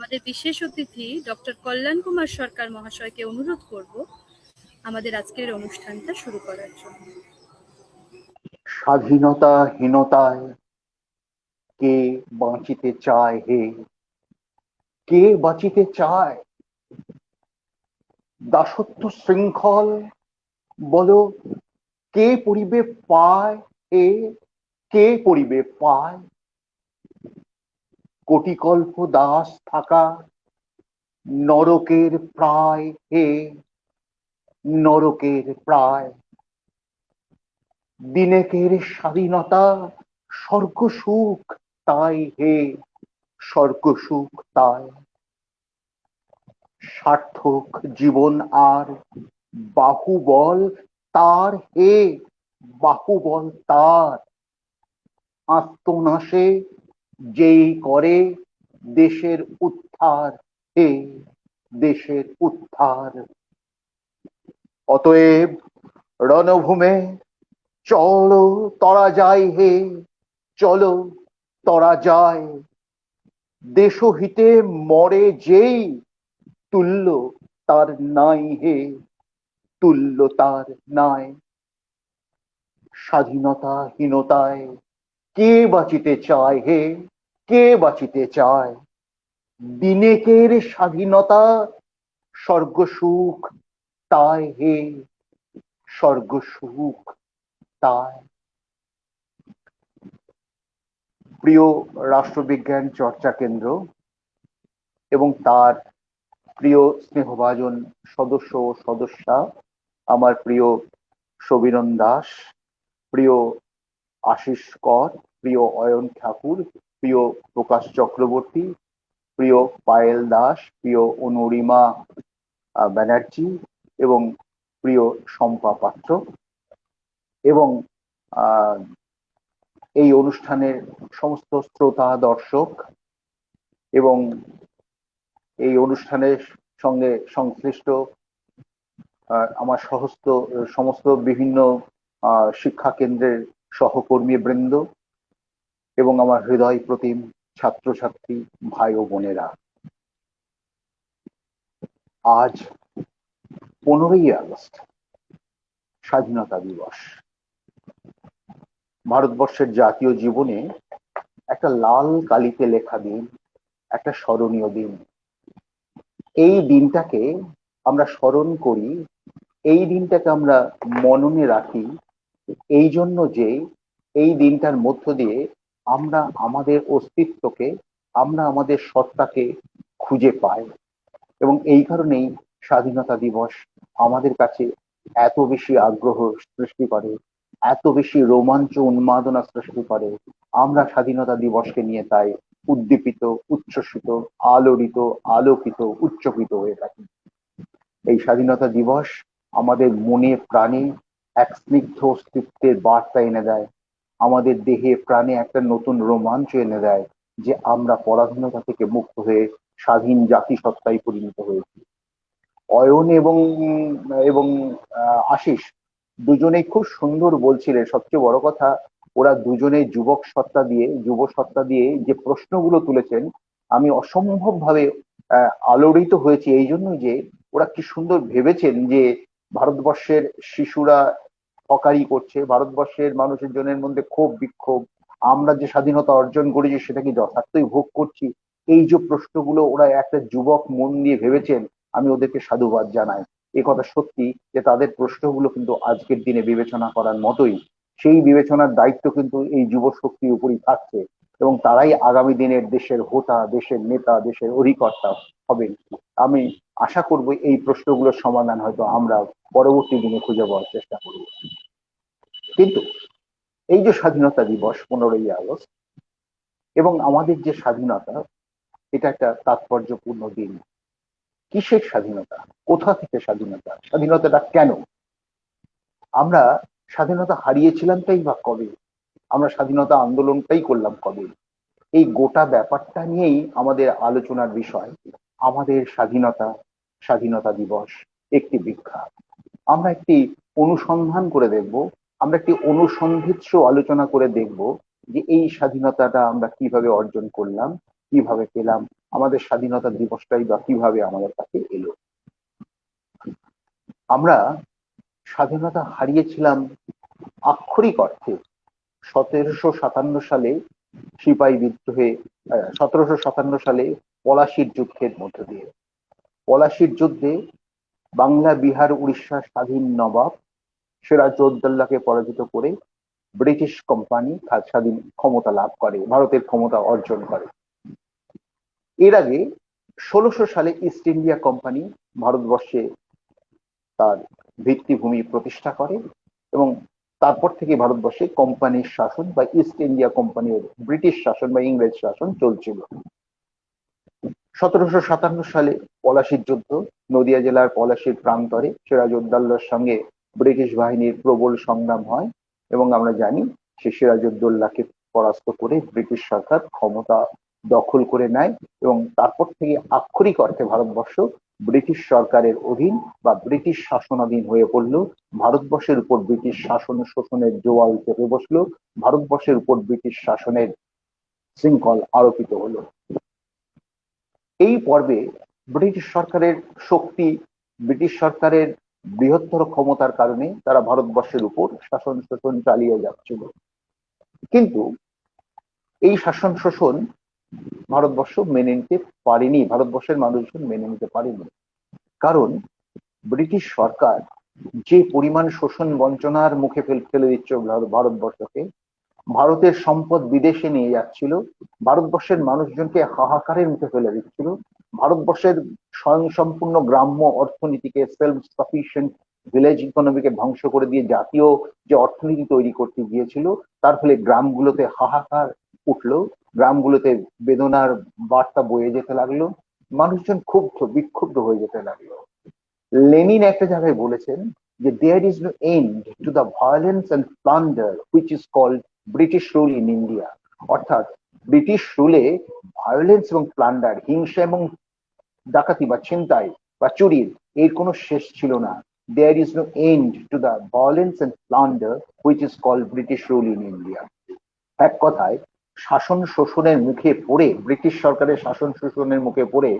আমাদের বিশেষ অতিথি ডক্টর কল্যাণ কুমার সরকার মহাশয়কে অনুরোধ করব আমাদের আজকের অনুষ্ঠানটা শুরু করার জন্য। স্বাধীনতাহীনতায় কে বাঁচিতে চায় হে, কে বাঁচিতে চায়? দাসত্ব শৃঙ্খল বলো, কে পরিবে পায় হে, কে পরিবে পায়? কোটিকল্প দাস থাকা নরকের প্রায় হে, নরকের প্রায়। দিনেকের স্বাধীনতা স্বর্গ সুখ তাই হে, স্বর্গ সুখ তাই। সার্থক জীবন আর বাহুবল তার হে, বাহুবল তার। আত্মনাশে যেই করে দেশের উদ্ধার হে, দেশের উদ্ধার। অতএব রণভূমে চলো তরা যায় হে, চলো তরা যায়। দেশহিতে মরে যেই তুল্য তার নাই হে, তুল্য তার নাই। স্বাধীনতাহীনতায় কে বাঁচিতে চায় হে, কে বাঁচিতে চায়? দিনেকের স্বাধীনতা স্বর্গ সুখ তাই হে, স্বর্গ সুখ তাই। প্রিয় রাষ্ট্রবিজ্ঞান চর্চা কেন্দ্র এবং তার প্রিয় স্নেহভাজন সদস্য ও সদস্যা, আমার প্রিয় সবিরণ দাস, প্রিয় আশিস কর, প্রিয় অয়ন ঠাকুর, প্রিয় প্রকাশ চক্রবর্তী, প্রিয় পায়েল দাস, প্রিয় অনুরিমা ব্যানার্জি এবং প্রিয় শম্পা পাত্র, এবং এই অনুষ্ঠানের সমস্ত শ্রোতা দর্শক এবং এই অনুষ্ঠানের সঙ্গে সংশ্লিষ্ট আমার সমস্ত বিভিন্ন শিক্ষা কেন্দ্রের সহকর্মী বৃন্দ এবং আমার হৃদয় প্রতিম ছাত্রছাত্রী ভাই ও বোনেরা, আজ 15ই আগস্ট স্বাধীনতা দিবস। ভারতবর্ষের জাতীয় জীবনে একটা লাল কালিতে লেখা দিন, একটা স্মরণীয় দিন। এই দিনটাকে আমরা স্মরণ করি, এই দিনটাকে আমরা মননে রাখি এই জন্য যে এই দিনটার মধ্য দিয়ে আমরা আমাদের অস্তিত্বকে, আমরা আমাদের সত্তাকে খুঁজে পাই। এবং এই কারণেই স্বাধীনতা দিবস আমাদের কাছে এত বেশি আগ্রহ সৃষ্টি করে, এত বেশি রোমাঞ্চ উন্মাদনা সৃষ্টি করে। আমরা স্বাধীনতা দিবসকে নিয়ে তাই উদ্দীপিত, উচ্ছ্বসিত, আলোড়িত, আলোকিত, উচ্চকিত হয়ে থাকি। এই স্বাধীনতা দিবস আমাদের মনে প্রাণে এক স্নিগ্ধ অস্তিত্বের বার্তা এনে দেয়, আমাদের দেহে প্রাণে একটা নতুন রোমাঞ্চ এনে দেয় যে আমরা পরাধীনতা থেকে মুক্ত হয়ে স্বাধীন জাতিসত্তায় পরিণত হয়েছি। অয়ন এবং আশিস দুজনেই খুব সুন্দর বলছিলেন। সবচেয়ে বড় কথা, ওরা দুজনেই যুব সত্তা দিয়ে যে প্রশ্নগুলো তুলেছেন, আমি অসম্ভব ভাবে আলোড়িত হয়েছি এই জন্য যে ওরা কি সুন্দর ভেবেছেন যে ভারতবর্ষের শিশুরা হকারি করছে, ভারতবর্ষের মানুষের জনের মধ্যে ক্ষোভ বিক্ষোভ, আমরা যে স্বাধীনতা অর্জন করেছি সেটা কি যথার্থই ভোগ করছি। এই যে প্রশ্নগুলো ওরা একটা যুবক মন দিয়ে ভেবেছেন, আমি ওদেরকে সাধুবাদ জানাই। এ কথা সত্যি যে তাদের প্রশ্নগুলো কিন্তু আজকের দিনে বিবেচনা করার মতোই। সেই বিবেচনার দায়িত্ব কিন্তু এই যুব শক্তির উপরই থাকছে এবং তারাই আগামী দিনের দেশের হোতা, দেশের নেতা, দেশের অধিকর্তা হবেন। আমি আশা করব এই প্রশ্নগুলোর সমাধান হয়তো আমরা পরবর্তী দিনে খুঁজে পাওয়ার চেষ্টা করব। কিন্তু এই যে স্বাধীনতা দিবস 15ই আগস্ট এবং আমাদের যে স্বাধীনতা, এটা একটা তাৎপর্যপূর্ণ দিন। কিসের স্বাধীনতা, কোথা থেকে স্বাধীনতা, স্বাধীনতাটা কেন? আমরা স্বাধীনতা হারিয়েছিলামটাই বা কবে? আমরা স্বাধীনতা আন্দোলনটাই করলাম কবে? এই গোটা ব্যাপারটা নিয়েই আমাদের আলোচনার বিষয়। আমাদের স্বাধীনতা দিবস একটি বিখ্যাত। আমরা একটি অনুসন্ধান করে দেখব, আমরা একটি অনুসন্ধিৎস আলোচনা করে দেখব যে এই স্বাধীনতাটা আমরা কিভাবে অর্জন করলাম, কিভাবে পেলাম, আমাদের স্বাধীনতা দিবসটাই বা কিভাবে আমাদের কাছে এলো। আমরা স্বাধীনতা হারিয়েছিলাম আক্ষরিক অর্থে 1757 সালে সিপাহী বিদ্রোহে, 1757 সালে পলাশির যুদ্ধের মধ্য দিয়ে। পলাশির যুদ্ধে বাংলা, বিহার, উড়িষ্যার স্বাধীন নবাব সিরাজউদ্দৌলাকে পরাজিত করে ব্রিটিশ কোম্পানি স্বাধীন ক্ষমতা লাভ করে, ভারতের ক্ষমতা অর্জন করে। এর আগে 1600 সালে ইস্ট ইন্ডিয়া কোম্পানি ভারতবর্ষে তার ভিত্তিভূমি প্রতিষ্ঠা করে এবং তারপর থেকে ভারতবর্ষে কোম্পানির শাসন বা ইস্ট ইন্ডিয়া কোম্পানির ব্রিটিশ শাসন বা ইংরেজ শাসন চলছিল। 1757 সালে পলাশির যুদ্ধ, নদিয়া জেলার পলাশির প্রান্তরে সিরাজউদ্দৌলার সঙ্গে ব্রিটিশ বাহিনীর প্রবল সংগ্রাম হয় এবং আমরা জানি সে সিরাজউদ্দৌলাকে পরাস্ত করে ব্রিটিশ সরকার ক্ষমতা দখল করে নেয় এবং তারপর থেকে আক্ষরিক অর্থে ভারতবর্ষ ব্রিটিশ সরকারের অধীন বা ব্রিটিশ শাসনাধীন হয়ে পড়ল। ভারতবর্ষের উপর ব্রিটিশ শাসন শোষণের জোয়াল চেপে বসলো, ভারতবর্ষের উপর ব্রিটিশ শাসনের শৃঙ্খল আরোপিত হলো। এই পর্বে ব্রিটিশ সরকারের শক্তি, ব্রিটিশ সরকারের বৃহত্তর ক্ষমতার কারণে তারা ভারতবর্ষের উপর শাসন শোষণ চালিয়ে যাচ্ছিল। কিন্তু এই শাসন শোষণ ভারতবর্ষ মেনে নিতে পারেনি, ভারতবর্ষের মানুষজন মেনে নিতে পারেনি। কারণ ব্রিটিশ সরকার যে পরিমাণ শোষণ বঞ্চনার মুখে ফেলে দিচ্ছিল ভারতবর্ষকে, ভারতের সম্পদ বিদেশে নিয়ে যাচ্ছিল, ভারতবর্ষের মানুষজনকে হাহাকারের মুখে ফেলে দিচ্ছিল, ভারতবর্ষের স্বয়ংসম্পূর্ণ গ্রাম্য অর্থনীতিকে, সেলফ সাফিসিয়েন্ট ভিলেজ ইকোনমিকে ধ্বংস করে দিয়ে জাতীয় যে অর্থনীতি তৈরি করতে গিয়েছিল, তার ফলে গ্রামগুলোতে হাহাকার উঠলো, গ্রামগুলোতে বেদনার বার্তা বয়ে যেতে লাগলো, মানুষজন ক্ষুব্ধ বিক্ষুব্ধ হয়ে যেতে লাগলো। লেনিন একটা জায়গায় বলেছেন যে there is no end to the violence and plunder which is called British rule in India। অর্থাৎ ব্রিটিশ রুলে ভায়োলেন্স এবং প্লান্ডার, হিংসা এবং ডাকাতি বা ছিনতাই বা চুরির এর কোনো শেষ ছিল না। there is no end to the violence and plunder which is called British rule in India। এক কথায় শাসন শোষণের মুখে পড়ে, ব্রিটিশ সরকারের শাসন শোষণের মুখে পড়ে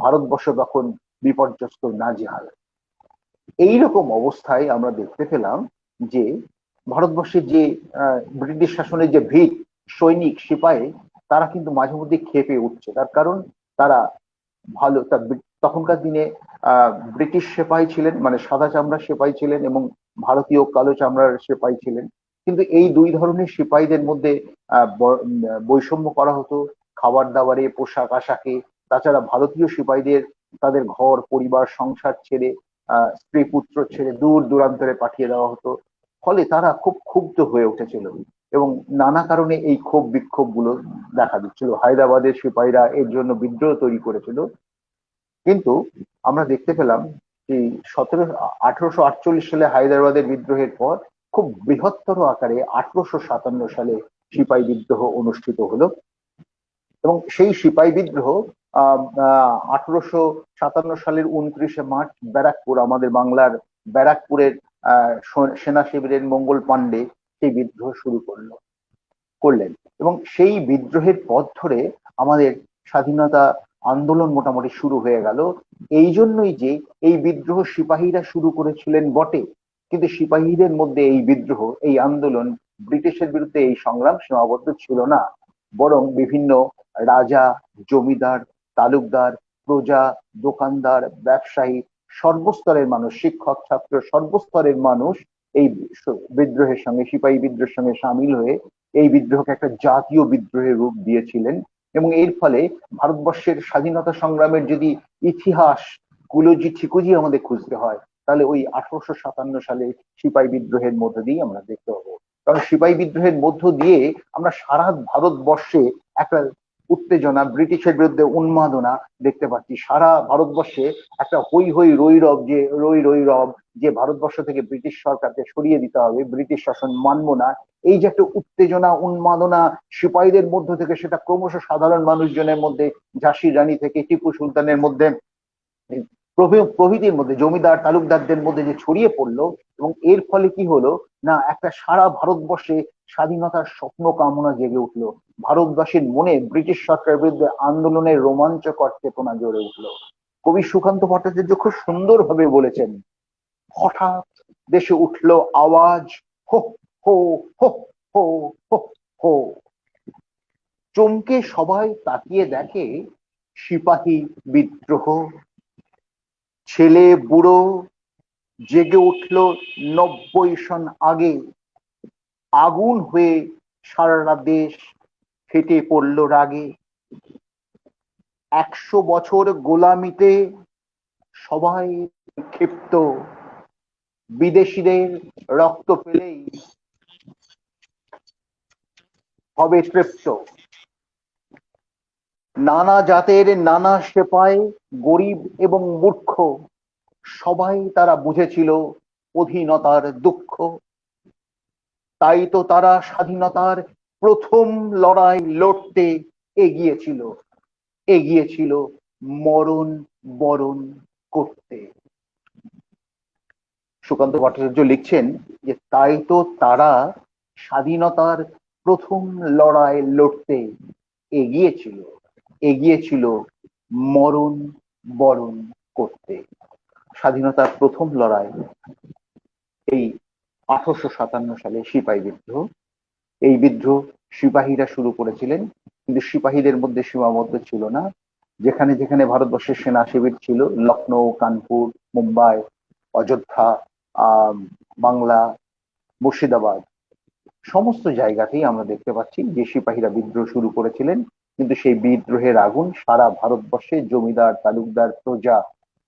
ভারতবর্ষ তখন বিপর্যস্ত, নাজেহাল। এইরকম অবস্থায় আমরা দেখতে পেলাম যে ভারতবর্ষের যে ব্রিটিশ শাসনের যে ভিত সৈনিক সিপাহী, তারা কিন্তু মাঝে মধ্যে খেপে উঠছে। তার কারণ তারা ভালো, তখনকার দিনে ব্রিটিশ সিপাহী ছিলেন, মানে সাদা চামড়ার সিপাহী ছিলেন এবং ভারতীয় কালো চামড়ার সিপাহী ছিলেন। কিন্তু এই দুই ধরনের সিপাহীদের মধ্যে বৈষম্য করা হতো খাবার দাবারে, পোশাক আশাকে। তাছাড়া ভারতীয় সিপাহীদের তাদের ঘর পরিবার সংসার ছেড়ে, স্ত্রী পুত্র ছেড়ে দূর দূরান্তরে পাঠিয়ে দেওয়া হতো। ফলে তারা খুব ক্ষুব্ধ হয়ে উঠেছিল এবং নানা কারণে এই ক্ষোভ বিক্ষোভ গুলো দেখা দিচ্ছিল। হায়দ্রাবাদের সিপাহীরা এর জন্য বিদ্রোহ তৈরি করেছিল। কিন্তু আমরা দেখতে পেলাম যে 1848 সালে হায়দ্রাবাদের বিদ্রোহের পর খুব বৃহত্তর আকারে 1857 সালে সিপাহী বিদ্রোহ অনুষ্ঠিত হলো এবং সেই সিপাহী বিদ্রোহ 1857 সালের 29শে মার্চ ব্যারাকপুর, আমাদের বাংলার ব্যারাকপুরের সেনা শিবিরের মঙ্গল পাণ্ডে সেই বিদ্রোহ শুরু করলেন এবং সেই বিদ্রোহের পথ ধরে আমাদের স্বাধীনতা আন্দোলন মোটামুটি শুরু হয়ে গেল। এই জন্যই যে এই বিদ্রোহ সিপাহীরা শুরু করেছিলেন বটে, কিন্তু সিপাহীদের মধ্যে এই বিদ্রোহ, এই আন্দোলন, ব্রিটিশের বিরুদ্ধে এই সংগ্রাম সীমাবদ্ধ ছিল না, বরং বিভিন্ন রাজা, জমিদার, তালুকদার, প্রজা, দোকানদার, ব্যবসায়ী, সর্বস্তরের মানুষ, শিক্ষক ছাত্র, সর্বস্তরের মানুষ এই বিদ্রোহের সঙ্গে, সিপাহী বিদ্রোহের সঙ্গে সামিল হয়ে এই বিদ্রোহকে একটা জাতীয় বিদ্রোহের রূপ দিয়েছিলেন। এবং এর ফলে ভারতবর্ষের স্বাধীনতা সংগ্রামের যদি ইতিহাস কুলজি ঠিকুজি আমাদের খুঁজতে হয়, তাহলে ওই 1857 সালে সিপাহী বিদ্রোহের মধ্য দিয়ে আমরা দেখতে পাবো। কারণ সিপাহী বিদ্রোহের মধ্য দিয়ে আমরা সারা ভারতবর্ষে একটা উত্তেজনা, ব্রিটিশের বিরুদ্ধে উন্মাদনা দেখতে পাচ্ছি। সারা ভারতবর্ষে একটা হই হই রৈরব, যে রৈরব যে ভারতবর্ষ থেকে ব্রিটিশ সরকারকে সরিয়ে দিতে হবে, ব্রিটিশ শাসন মানবো না, এই যে একটা উত্তেজনা উন্মাদনা সিপাহীদের মধ্য থেকে, সেটা ক্রমশ সাধারণ মানুষজনের মধ্যে, ঝাঁসির রানী থেকে টিপু সুলতানের মধ্যে প্রভৃতির মধ্যে, জমিদার তালুকদারদের মধ্যে যে ছড়িয়ে পড়লো, এবং এর ফলে কি হলো না, একটা সারা ভারতবর্ষে স্বাধীনতার স্বপ্ন কামনা জেগে উঠলো। ভারতবাসীর মনে ব্রিটিশ সরকারের বিরুদ্ধে আন্দোলনের রোমাঞ্চকর চেতনা জোরে উঠলো। কবি সুকান্ত ভট্টাচার্য খুব সুন্দরভাবে বলেছেন, হঠাৎ দেশে উঠলো আওয়াজ, হো হো হো হো হো হো। চমকে সবাই তাকিয়ে দেখে সিপাহী বিদ্রোহ। ছেলে বুড়ো জেগে উঠল 90 সন আগে। আগুন হয়ে সারা দেশ ফেটে পড়ল রাগে। 100 বছর গোলামিতে সবাই ক্ষিপ্ত, বিদেশিদের রক্ত পেলেই হবে তৃপ্ত। নানা জাতের নানা সেপায়, গরিব এবং মূর্খ, সবাই তারা বুঝেছিল অধীনতার দুঃখ। তাই তো তারা স্বাধীনতার প্রথম লড়াই লড়তে এগিয়েছিল, এগিয়েছিল মরণ বরণ করতে। সুকান্ত ভট্টাচার্য লিখছেন যে তাই তো তারা স্বাধীনতার প্রথম লড়াই লড়তে এগিয়েছিল, এগিয়েছিল মরণ বরণ করতে। স্বাধীনতার প্রথম লড়াই এই 1857 সালে সিপাহী বিদ্রোহ। এই বিদ্রোহ সিপাহীরা শুরু করেছিলেন, কিন্তু সিপাহীদের মধ্যে সীমাবদ্ধ ছিল না। যেখানে যেখানে ভারতবর্ষের সেনা শিবির ছিল, লখনৌ, কানপুর, মুম্বাই, অযোধ্যা, বাংলা, মুর্শিদাবাদ, সমস্ত জায়গাতেই আমরা দেখতে পাচ্ছি যে সিপাহীরা বিদ্রোহ শুরু করেছিলেন। কিন্তু সেই বিদ্রোহের আগুন সারা ভারতবর্ষে জমিদার তালুকদার প্রজা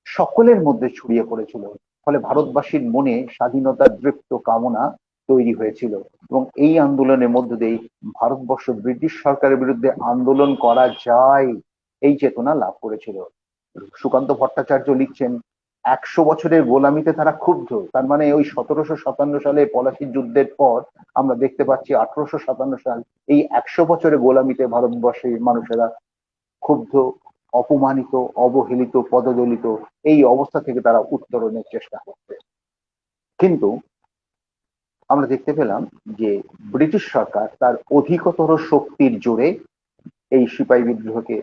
সকলের মধ্যে ছড়িয়ে পড়েছিল। ফলে ভারতবাসীর মনে স্বাধীনতার দৃপ্ত কামনা তৈরি হয়েছিল, এবং এই আন্দোলনের মধ্য দিয়ে ভারতবর্ষ ব্রিটিশ সরকারের বিরুদ্ধে আন্দোলন করা যায় এই চেতনা লাভ করেছিল। সুকান্ত ভট্টাচার্য লিখছেন, 100 বছরের গোলামিতে তারা ক্ষুব্ধ। তার মানে ওই 1757 সালে পলাশির যুদ্ধের পর আমরা দেখতে পাচ্ছি 1857 সাল, এই 100 বছরের গোলামিতে ভারতবর্ষের মানুষেরা ক্ষুব্ধ, অপমানিত, অবহেলিত, পদদলিত, এই অবস্থা থেকে তারা উত্তরণের চেষ্টা করছে। কিন্তু আমরা দেখতে পেলাম যে ব্রিটিশ সরকার তার অধিকতর শক্তির জোরে এই সিপাহী বিদ্রোহকে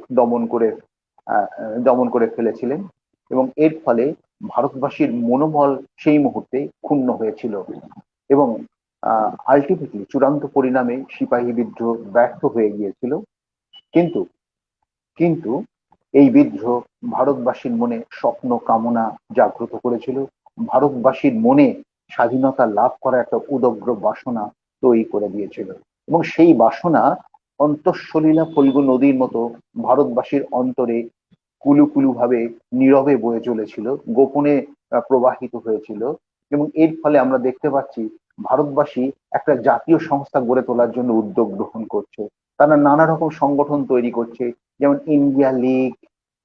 দমন করে ফেলেছিলেন, এবং এর ফলে ভারতবাসীর মনোবল সেই মুহূর্তে ক্ষুণ্ণ হয়েছিল, এবং আলটিমেটলি চূড়ান্ত পরিণামে সিপাহী বিদ্রোহ ব্যর্থ হয়ে গিয়েছিল। কিন্তু কিন্তু এই বিদ্রোহ ভারতবাসীর মনে স্বপ্ন কামনা জাগ্রত করেছিল। ভারতবাসীর মনে স্বাধীনতা লাভ করা একটা উদগ্র বাসনা তৈরি করে দিয়েছিল, এবং সেই বাসনা অন্তঃসলীলা ফল্গু নদীর মতো ভারতবাসীর অন্তরে কুলুকুলু ভাবে নীরবে বয়ে চলেছিল, গোপনে প্রবাহিত হয়েছিল। এবং এর ফলে আমরা দেখতে পাচ্ছি ভারতবাসী একটা জাতীয় সংস্থা গড়ে তোলার জন্য উদ্যোগ গ্রহণ করছে। তারা নানা রকম সংগঠন তৈরি করছে, যেমন India League,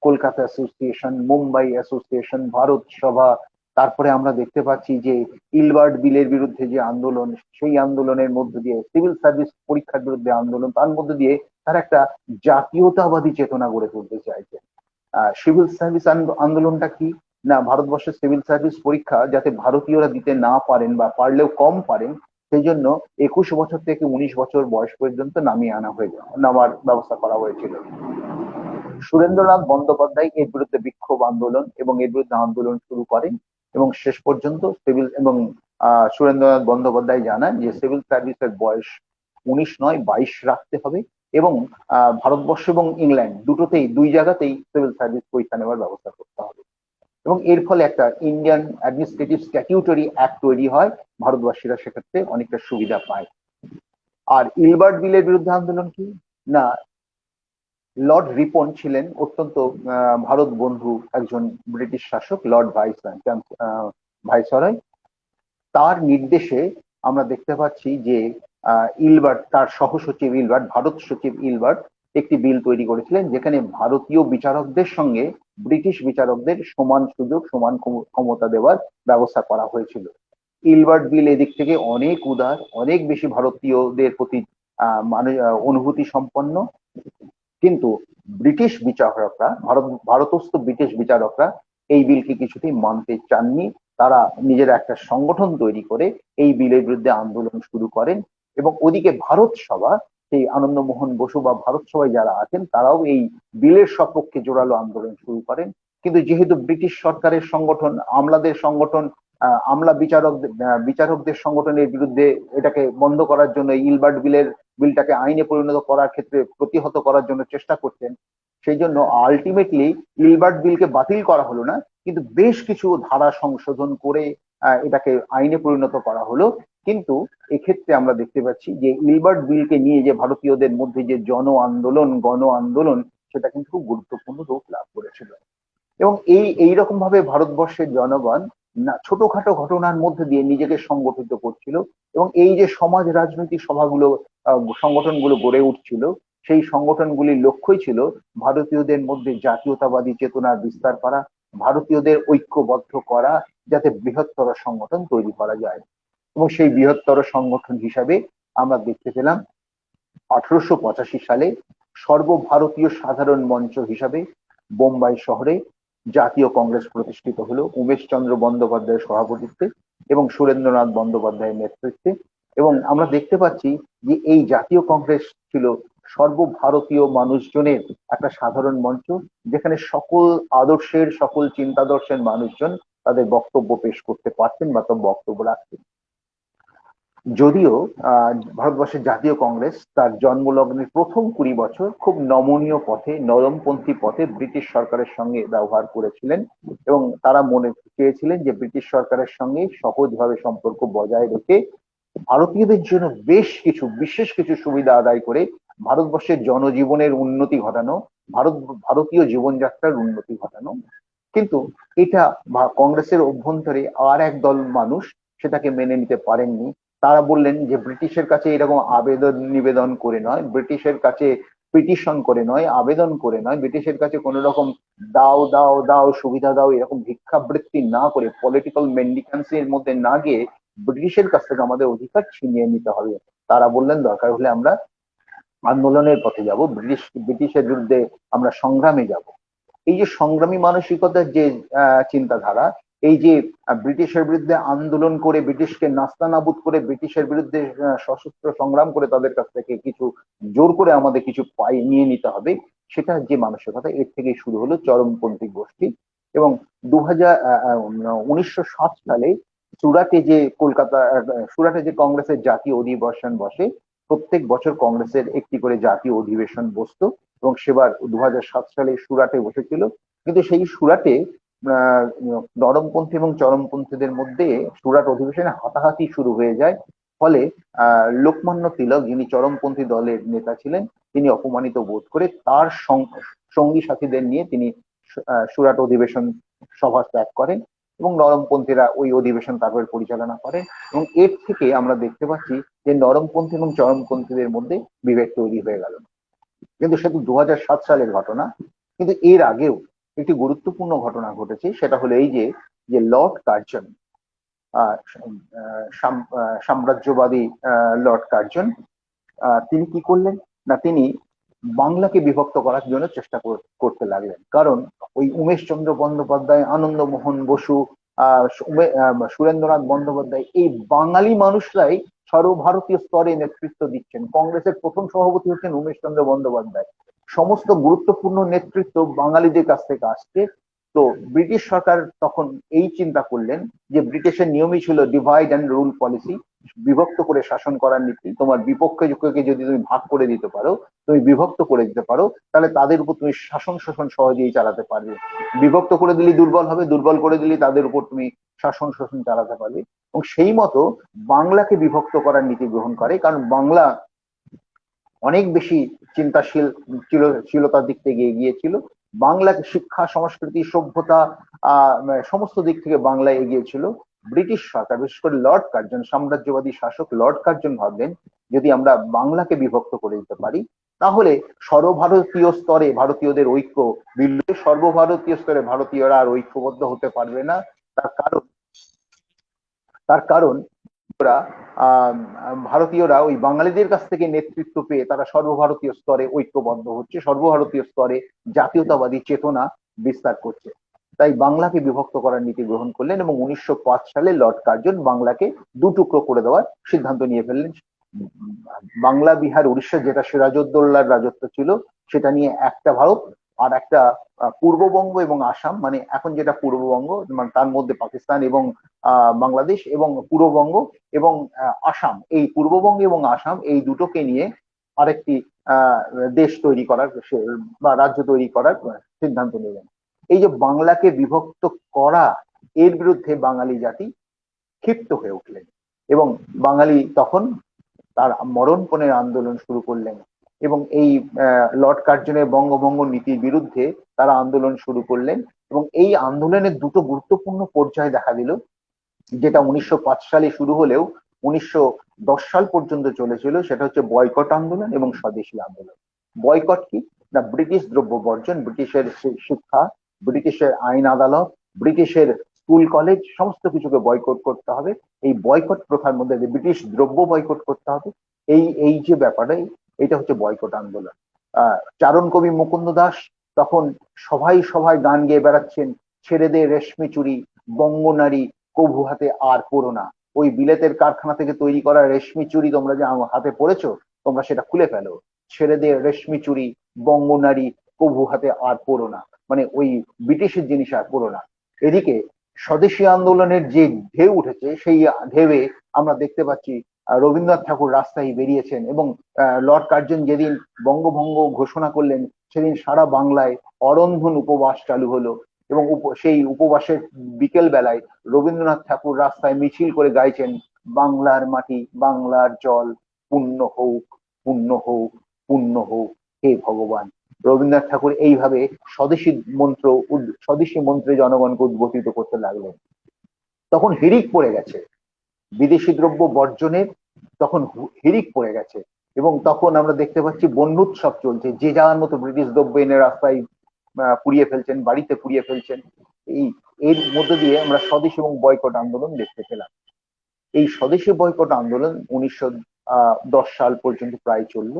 Kolkata association, Mumbai association, Bharat সভা। তারপরে আমরা দেখতে পাচ্ছি যে ইলবার্ট বিলের বিরুদ্ধে যে আন্দোলন, সেই আন্দোলনের মধ্য দিয়ে সিভিল সার্ভিস পরীক্ষার বিরুদ্ধে আন্দোলন, তার মধ্য দিয়ে তারা একটা জাতীয়তাবাদী চেতনা গড়ে তুলতে চাইছে। সিভিল সার্ভিস আন্দোলনটা কি না, ভারতবর্ষের সিভিল সার্ভিস পরীক্ষা যাতে ভারতীয়রা দিতে না পারেন বা পারলেও কম পারেন, সেই জন্য 21 বছর থেকে 19 বছর বয়স পর্যন্ত নামার ব্যবস্থা করা হয়েছিল। সুরেন্দ্রনাথ বন্দ্যোপাধ্যায় এর বিরুদ্ধে বিক্ষোভ আন্দোলন এবং এর বিরুদ্ধে আন্দোলন শুরু করেন, এবং শেষ পর্যন্ত সুরেন্দ্রনাথ বন্দ্যোপাধ্যায় জানান যে সিভিল সার্ভিসের বয়স 19 নয় 22 রাখতে হবে, এবং ভারতবর্ষ এবং ইংল্যান্ড দুই জায়গাতেই সিভিল সার্ভিস পরীক্ষা নেওয়ার ব্যবস্থা করতে হবে। এবং এর ফলে একটা ইন্ডিয়ান অ্যাডমিনিস্ট্রেটিভ স্ট্যাটিউটরি অ্যাক্ট তৈরি হয়, ভারতবাসীরা সেক্ষেত্রে অনেকটা সুবিধা পায়। আর ইলবার্ট বিলের বিরুদ্ধে আন্দোলন কি না, লর্ড রিপন ছিলেন অত্যন্ত ভারত বন্ধু একজন ব্রিটিশ শাসক, লর্ড ভাইসরয়। তার নির্দেশে আমরা দেখতে পাচ্ছি যে ইলবার্ট, তার সহসচিব ইলবার্ট, ভারত সচিব ইলবার্ট একটি বিল তৈরি করেছিলেন, যেখানে ভারতীয় বিচারকদের সঙ্গে ব্রিটিশ বিচারকদের সমান সুযোগ, সমান ক্ষমতা দেওয়ার ব্যবস্থা করা হয়েছিল। ইলবার্ট বিল এদিক থেকে অনেক উদার, অনেক বেশি ভারতীয়দের প্রতি অনুভূতি সম্পন্ন। কিন্তু ব্রিটিশ বিচারকরা, ভারতস্থ ব্রিটিশ বিচারকরা এই বিলকে কিছুতেই মানতে চাননি। তারা নিজেরা একটা সংগঠন তৈরি করে এই বিলের বিরুদ্ধে আন্দোলন শুরু করেন এবং ওদিকে ভারত সভা, সেই আনন্দমোহন বসু বা ভারত সভায় যারা আছেন তারাও এই বিলের সপক্ষে জোরালো আন্দোলন শুরু করেন। কিন্তু যেহেতু ব্রিটিশ সরকারের সংগঠন, আমলাদের সংগঠন, আমলা বিচারকদের সংগঠনের বিরুদ্ধে এটাকে বন্ধ করার জন্য, ইলবার্ট বিলটাকে আইনে পরিণত করার ক্ষেত্রে প্রতিহত করার জন্য চেষ্টা করছেন, সেই জন্য আলটিমেটলি ইলবার্ট বিলকে বাতিল করা হলো না, কিন্তু বেশ কিছু ধারা সংশোধন করে এটাকে আইনে পরিণত করা হলো। কিন্তু এক্ষেত্রে আমরা দেখতে পাচ্ছি যে ইলবার্ট বিলকে নিয়ে যে ভারতীয়দের মধ্যে যে গণ আন্দোলন, সেটা কিন্তু খুব গুরুত্বপূর্ণ রূপ লাভ করেছিল। এবং এইরকম ভাবে ভারতবর্ষের জনগণ ছোটখাটো ঘটনার মধ্যে দিয়ে নিজেকে সংগঠিত করছিল এবং এই যে সমাজ রাজনৈতিক সভাগুলো, সংগঠনগুলো গড়ে উঠছিল, সেই সংগঠনগুলির লক্ষ্যই ছিল ভারতীয়দের মধ্যে জাতীয়তাবাদী চেতনার বিস্তার করা, ভারতীয়দের ঐক্যবদ্ধ করা, যাতে বৃহত্তর সংগঠন তৈরি করা যায়। এবং সেই বৃহত্তর সংগঠন হিসাবে আমরা দেখতে পেলাম 1885 সালে সর্বভারতীয় সাধারণ মঞ্চ হিসাবে বোম্বাই শহরে জাতীয় কংগ্রেস প্রতিষ্ঠিত হলো উমেশচন্দ্র বন্দ্যোপাধ্যায়ের সভাপতিত্বে এবং সুরেন্দ্রনাথ বন্দ্যোপাধ্যায়ের নেতৃত্বে। এবং আমরা দেখতে পাচ্ছি যে এই জাতীয় কংগ্রেস ছিল সর্বভারতীয় মানুষজনের একটা সাধারণ মঞ্চ, যেখানে সকল আদর্শের, সকল চিন্তাদর্শের মানুষজন তাদের বক্তব্য পেশ করতে পারতেন বা তার বক্তব্য রাখতেন। যদিও ভারতবর্ষের জাতীয় কংগ্রেস তার জন্মলগ্নের প্রথম 20 বছর খুব নমনীয় পথে, নরমপন্থী পথে ব্রিটিশ সরকারের সঙ্গে ব্যবহার করেছিলেন এবং তারা মনে চেয়েছিলেন যে ব্রিটিশ সরকারের সঙ্গে সহজভাবে সম্পর্ক বজায় রেখে ভারতীয়দের জন্য বিশেষ কিছু সুবিধা আদায় করে ভারতবর্ষের জনজীবনের উন্নতি ঘটানো, ভারতীয় জীবনযাত্রার উন্নতি ঘটানো। কিন্তু এটা কংগ্রেসের অভ্যন্তরে আর এক দল মানুষ সেটাকে মেনে নিতে পারেননি। তারা বললেন যে ব্রিটিশের কাছে এরকম আবেদন নিবেদন করে নয়, ব্রিটিশের কাছে পিটিশন করে নয়, আবেদন করে নয়, ব্রিটিশের কাছে কোনো রকম দাও দাও দাও সুবিধা দাও এরকম ভিক্ষাবৃত্তি না করে, পলিটিক্যাল মেন্ডিক্যান্সির মধ্যে না গিয়ে ব্রিটিশের কাছ থেকে আমাদের অধিকার ছিনিয়ে নিতে হবে। তারা বললেন দরকার হলে আমরা আন্দোলনের পথে যাব, ব্রিটিশের বিরুদ্ধে আমরা সংগ্রামে যাব। এই যে সংগ্রামী মানসিকতার যে চিন্তাধারা, এই যে ব্রিটিশের বিরুদ্ধে আন্দোলন করে, ব্রিটিশকে নাস্তানাবুদ করে, ব্রিটিশের বিরুদ্ধে সশস্ত্র সংগ্রাম করে তাদের কাছ থেকে কিছু জোর করে আমাদের কিছু নিয়ে নিতে হবে, সেটা যে মানসিকতা, এর থেকেই শুরু হলো চরমপন্থী গোষ্ঠী। এবং 1907 সালে সুরাটে যে কংগ্রেসের জাতীয় অধিবেশন বসে, প্রত্যেক বছর কংগ্রেসের একটি করে জাতীয় অধিবেশন বসতো এবং সেবার 2007 সালে সুরাটে বসেছিল। কিন্তু সেই সুরাটে নরমপন্থী এবং চরমপন্থীদের মধ্যে সুরাট অধিবেশনে হাতাহাতি শুরু হয়ে যায়। ফলে লোকমান্য তিলক, যিনি চরমপন্থী দলের নেতা ছিলেন, তিনি অপমানিত বোধ করে তার সঙ্গী সাথীদের নিয়ে তিনি সুরাট অধিবেশন সভা ত্যাগ করেন এবং নরমপন্থীরা ওই অধিবেশন তারপরে পরিচালনা করেন। এবং এর থেকে আমরা দেখতে পাচ্ছি যে নরমপন্থী এবং চরমপন্থীদের মধ্যে বিভেদ তৈরি হয়ে গেল। কিন্তু সেটা 2007 সালের ঘটনা। কিন্তু এর আগেও একটি গুরুত্বপূর্ণ ঘটনা ঘটেছে, সেটা হলো এই যে লর্ড কার্জন, সাম্রাজ্যবাদী লর্ড কার্জন, তিনি কি করলেন না, তিনি বাংলাকে বিভক্ত করার জন্য চেষ্টা করতে লাগলেন। কারণ ওই উমেশচন্দ্র বন্দ্যোপাধ্যায়, আনন্দমোহন বসু, সুরেন্দ্রনাথ বন্দ্যোপাধ্যায়, এই বাঙালি মানুষরাই সর্বভারতীয় স্তরে নেতৃত্ব দিচ্ছেন। কংগ্রেসের প্রথম সভাপতি হচ্ছেন উমেশচন্দ্র বন্দ্যোপাধ্যায়। সমস্ত গুরুত্বপূর্ণ নেতৃত্ব বাঙালিদের কাছ থেকে আসছে। তো ব্রিটিশ সরকার তখন এই চিন্তা করলেন যে ব্রিটিশের নিয়মই ছিল ডিভাইড অ্যান্ড রুল পলিসি, বিভক্ত করে শাসন করার নীতি। তোমার বিপক্ষে যদি তুমি ভাগ করে দিতে পারো, তুমি বিভক্ত করে দিতে পারো, তাহলে তাদের উপর তুমি শাসন শোষণ সহজেই চালাতে পারবে। বিভক্ত করে দিলে দুর্বল হবে, দুর্বল করে দিলে তাদের উপর তুমি শাসন শোষণ চালাতে পারবে। এবং সেই মতো বাংলাকে বিভক্ত করার নীতি গ্রহণ করে, কারণ বাংলা অনেক বেশি চিন্তাশীলতার দিক থেকে এগিয়ে ছিল। বাংলা শিক্ষা, সংস্কৃতি, সভ্যতা, সমস্ত দিক থেকে বাংলা এগিয়ে ছিল। ব্রিটিশ সরকার, বিশেষ করে লর্ড কার্জন, সাম্রাজ্যবাদী শাসক লর্ড কার্জন ভাবলেন যদি আমরা বাংলাকে বিভক্ত করে দিতে পারি, তাহলে সর্বভারতীয় স্তরে ভারতীয়দের ঐক্য বিলুপ্ত, সর্বভারতীয় স্তরে ভারতীয়রা আর ঐক্যবদ্ধ হতে পারবে না। তার কারণ ভারতীয়রা ওই বাঙালিদের কাছ থেকে নেতৃত্ব পেয়ে তারা সর্বভারতীয় স্তরে ঐক্যবদ্ধ হচ্ছে, সর্বভারতীয় স্তরে জাতীয়তাবাদী চেতনা বিস্তার করছে। তাই বাংলাকে বিভক্ত করার নীতি গ্রহণ করলেন এবং 1905 সালে লর্ড কার্জন বাংলাকে দুটুকরো করে দেওয়ার সিদ্ধান্ত নিয়ে ফেললেন। বাংলা, বিহার, উড়িষ্যা, যেটা সিরাজউদ্দৌলার রাজত্ব ছিল, সেটা নিয়ে একটা ভারত, আর একটা পূর্ববঙ্গ এবং আসাম, মানে এখন যেটা পূর্ববঙ্গ, মানে তার মধ্যে পাকিস্তান এবং বাংলাদেশ, এবং পূর্ববঙ্গ এবং আসাম, এই পূর্ববঙ্গ এবং আসাম এই দুটোকে নিয়ে আরেকটি দেশ তৈরি করার বা রাজ্য তৈরি করার সিদ্ধান্ত নিলেন। এই যে বাংলাকে বিভক্ত করা, এর বিরুদ্ধে বাঙালি জাতি ক্ষিপ্ত হয়ে উঠলেন এবং বাঙালি তখন তার মরণপণের আন্দোলন শুরু করলেন এবং এই লর্ড কার্জনের বঙ্গভঙ্গ নীতির বিরুদ্ধে তারা আন্দোলন শুরু করলেন এবং এই আন্দোলনের দুটো গুরুত্বপূর্ণ পর্যায় দেখা দিল, যেটা 1905 সালে শুরু হলেও 1910 সাল পর্যন্ত চলেছিল। সেটা হচ্ছে বয়কট আন্দোলন এবং স্বদেশী আন্দোলন। বয়কট কি না, ব্রিটিশ দ্রব্য বর্জন, ব্রিটিশের শিক্ষা, ব্রিটিশের আইন আদালত, ব্রিটিশের স্কুল কলেজ, সমস্ত কিছুকে বয়কট করতে হবে। এই বয়কট প্রথার মধ্যে ব্রিটিশ দ্রব্য বয়কট করতে হবে। এই যে ব্যাপারটা, এটা হচ্ছে বয়কট আন্দোলন। চারণ কবি মুকুন্দ দাস তখন সভায় সভায় গান গেয়ে বেড়াচ্ছেন, ছেড়ে দে রেশমি চুরি, বঙ্গনারী কভু হাতে আর পরো না। ওই বিলেতের কারখানা থেকে তৈরি করা রেশমি চুরি তোমরা যে হাতে পড়েছো, তোমরা সেটা খুলে ফেলো। ছেড়ে দে রেশমি চুরি, বঙ্গনারী কভু হাতে আর পরো না, মানে ওই ব্রিটিশের জিনিস আর পরো না। এদিকে স্বদেশী আন্দোলনের যে ঢেউ উঠেছে, সেই ঢেউয়ে আমরা দেখতে পাচ্ছি রবীন্দ্রনাথ ঠাকুর রাস্তায় বেরিয়েছেন এবং লর্ড কার্জন যেদিন বঙ্গভঙ্গ ঘোষণা করলেন, সেদিন সারা বাংলায় অরন্ধন উপবাস চালু হলো এবং সেই উপবাসের বিকেল বেলায় রবীন্দ্রনাথ ঠাকুর রাস্তায় মিছিল করে গাইছেন, বাংলার মাটি বাংলার জল, পুণ্য হোক পুণ্য হোক পুণ্য হোক হে ভগবান। রবীন্দ্রনাথ ঠাকুর এইভাবে স্বদেশী মন্ত্রে জনগণকে উদ্বোধিত করতে লাগলেন। তখন হিড়িক পড়ে গেছে বিদেশি দ্রব্য বর্জনের, তখন হিড়িক পড়ে গেছে এবং তখন আমরা দেখতে পাচ্ছি বন্যুৎসব চলছে, যে যাওয়ার মতো ব্রিটিশ দ্রব্য এনে রাস্তায় পুড়িয়ে ফেলছেন, বাড়িতে পুড়িয়ে ফেলছেন। এর মধ্য দিয়ে আমরা স্বদেশী এবং বয়কট আন্দোলন দেখতে পেলাম। এই স্বদেশী বয়কট আন্দোলন 1910 সাল পর্যন্ত প্রায় চললো।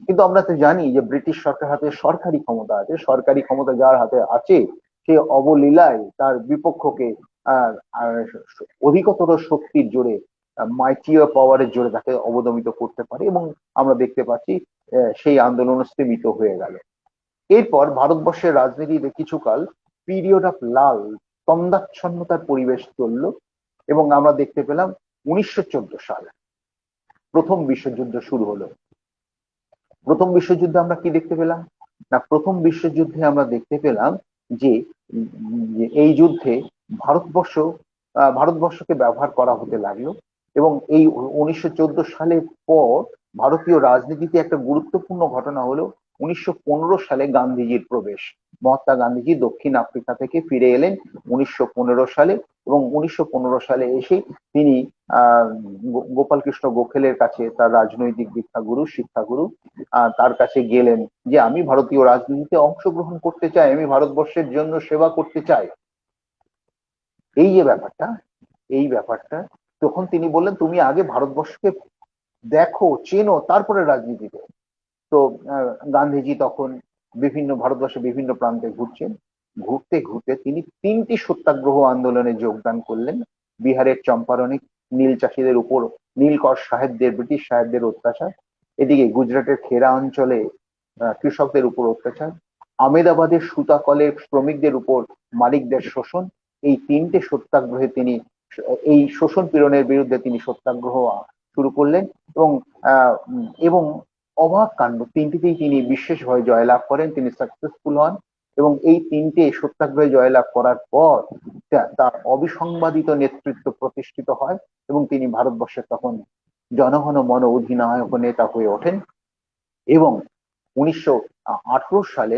কিন্তু আমরা তো জানি যে ব্রিটিশ সরকার হাতে সরকারি ক্ষমতা আছে, সরকারি ক্ষমতা যার হাতে আছে সে অবলীলায় তার বিপক্ষকে অধিকতর শক্তির জোরে, মাইটিয়ার পাওয়ারের জোরে তাকে অবদমিত করতে পারে এবং আমরা দেখতে পাচ্ছি সেই আন্দোলন স্থিমিত হয়ে গেল। এরপর ভারতবর্ষের রাজনীতিতে কিছুকাল পিরিয়ড অফ লাল, তন্দাচ্ছন্নতার পরিবেশ চলল এবং আমরা দেখতে পেলাম 1914 সালে প্রথম বিশ্বযুদ্ধ শুরু হলো। প্রথম বিশ্বযুদ্ধে আমরা কি দেখতে পেলাম না, প্রথম বিশ্বযুদ্ধে আমরা দেখতে পেলাম যে এই যুদ্ধে ভারতবর্ষকে ব্যবহার করা হতে লাগলো এবং এই 1914 সালের পর ভারতীয় রাজনীতিতে একটা গুরুত্বপূর্ণ ঘটনা হলো 1915 সালে গান্ধীজির প্রবেশ। মহাত্মা গান্ধীজি দক্ষিণ আফ্রিকা থেকে ফিরে এলেন 1915 সালে এবং 1915 সালে এসে তিনি গোপাল কৃষ্ণ গোখলের কাছে, তার রাজনৈতিক দীক্ষাগুরু, শিক্ষাগুরু, তার কাছে গেলেন যে আমি ভারতীয় রাজনীতিতে অংশগ্রহণ করতে চাই, আমি ভারতবর্ষের জন্য সেবা করতে চাই। এই যে ব্যাপারটা, এই ব্যাপারটা তখন তিনি বললেন তুমি আগে ভারতবর্ষকে দেখো, চেনো, তারপরে রাজনীতিতে। তো গান্ধীজি তখন ভারতবর্ষের বিভিন্ন প্রান্তে ঘুরছেন, ঘুরতে ঘুরতে তিনি 3টি সত্যাগ্রহ আন্দোলনে যোগদান করলেন। বিহারের চম্পারণে নীল চাষীদের উপর নীলকর সাহেবদের, ব্রিটিশ সাহেবদের অত্যাচার, এদিকে গুজরাটের খেরা অঞ্চলে কৃষকদের উপর অত্যাচার, আহমেদাবাদের সুতা কলের শ্রমিকদের উপর মালিকদের শোষণ। এই 3টে সত্যাগ্রহে তিনি, এই শোষণ পীড়নের বিরুদ্ধে তিনি সত্যাগ্রহ শুরু করলেন এবং অবাক কাণ্ড, 3টিতেই তিনি বিশেষভাবে জয়লাভ করেন, তিনি সাকসেসফুল হন এবং এই 3টে সত্যাগ্রহে জয়লাভ করার পর তার অবিসংবাদিত নেতৃত্ব প্রতিষ্ঠিত হয় এবং তিনি ভারতবর্ষের তখন জনগণ মন অধিনায়ক নেতা হয়ে ওঠেন। এবং 1918 সালে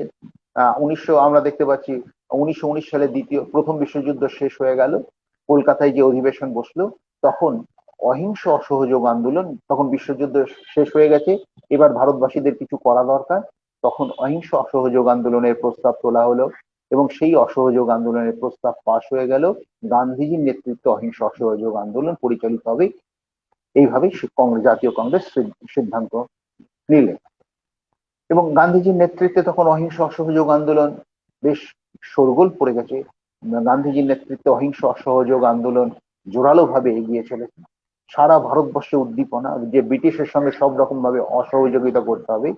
আমরা দেখতে পাচ্ছি 1919 সালে প্রথম বিশ্বযুদ্ধ শেষ হয়ে গেল, কলকাতায় যে অধিবেশন বসলো, তখন অহিংস অসহযোগ আন্দোলন, তখন বিশ্বযুদ্ধ শেষ হয়ে গেছে, এবার ভারতবাসীদের কিছু করা দরকার, তখন অহিংস অসহযোগ আন্দোলনের প্রস্তাব তোলা হলো এবং সেই অসহযোগ আন্দোলনের প্রস্তাব পাশ হয়ে গেল। গান্ধীজির নেতৃত্বে অহিংস অসহযোগ আন্দোলন পরিচালিত হবে, এইভাবেই জাতীয় কংগ্রেস সিদ্ধান্ত নিলেন এবং গান্ধীজির নেতৃত্বে তখন অহিংস অসহযোগ আন্দোলন বেশ শোরগোল পড়ে গেছে। গান্ধীজির নেতৃত্বে অহিংস অসহযোগ আন্দোলন জোরালো ভাবে এগিয়ে চলেছে। সারা ভারতবর্ষে উদ্দীপনা যে ব্রিটিশের সঙ্গে সব রকম ভাবে অসহযোগিতা করতে হবে।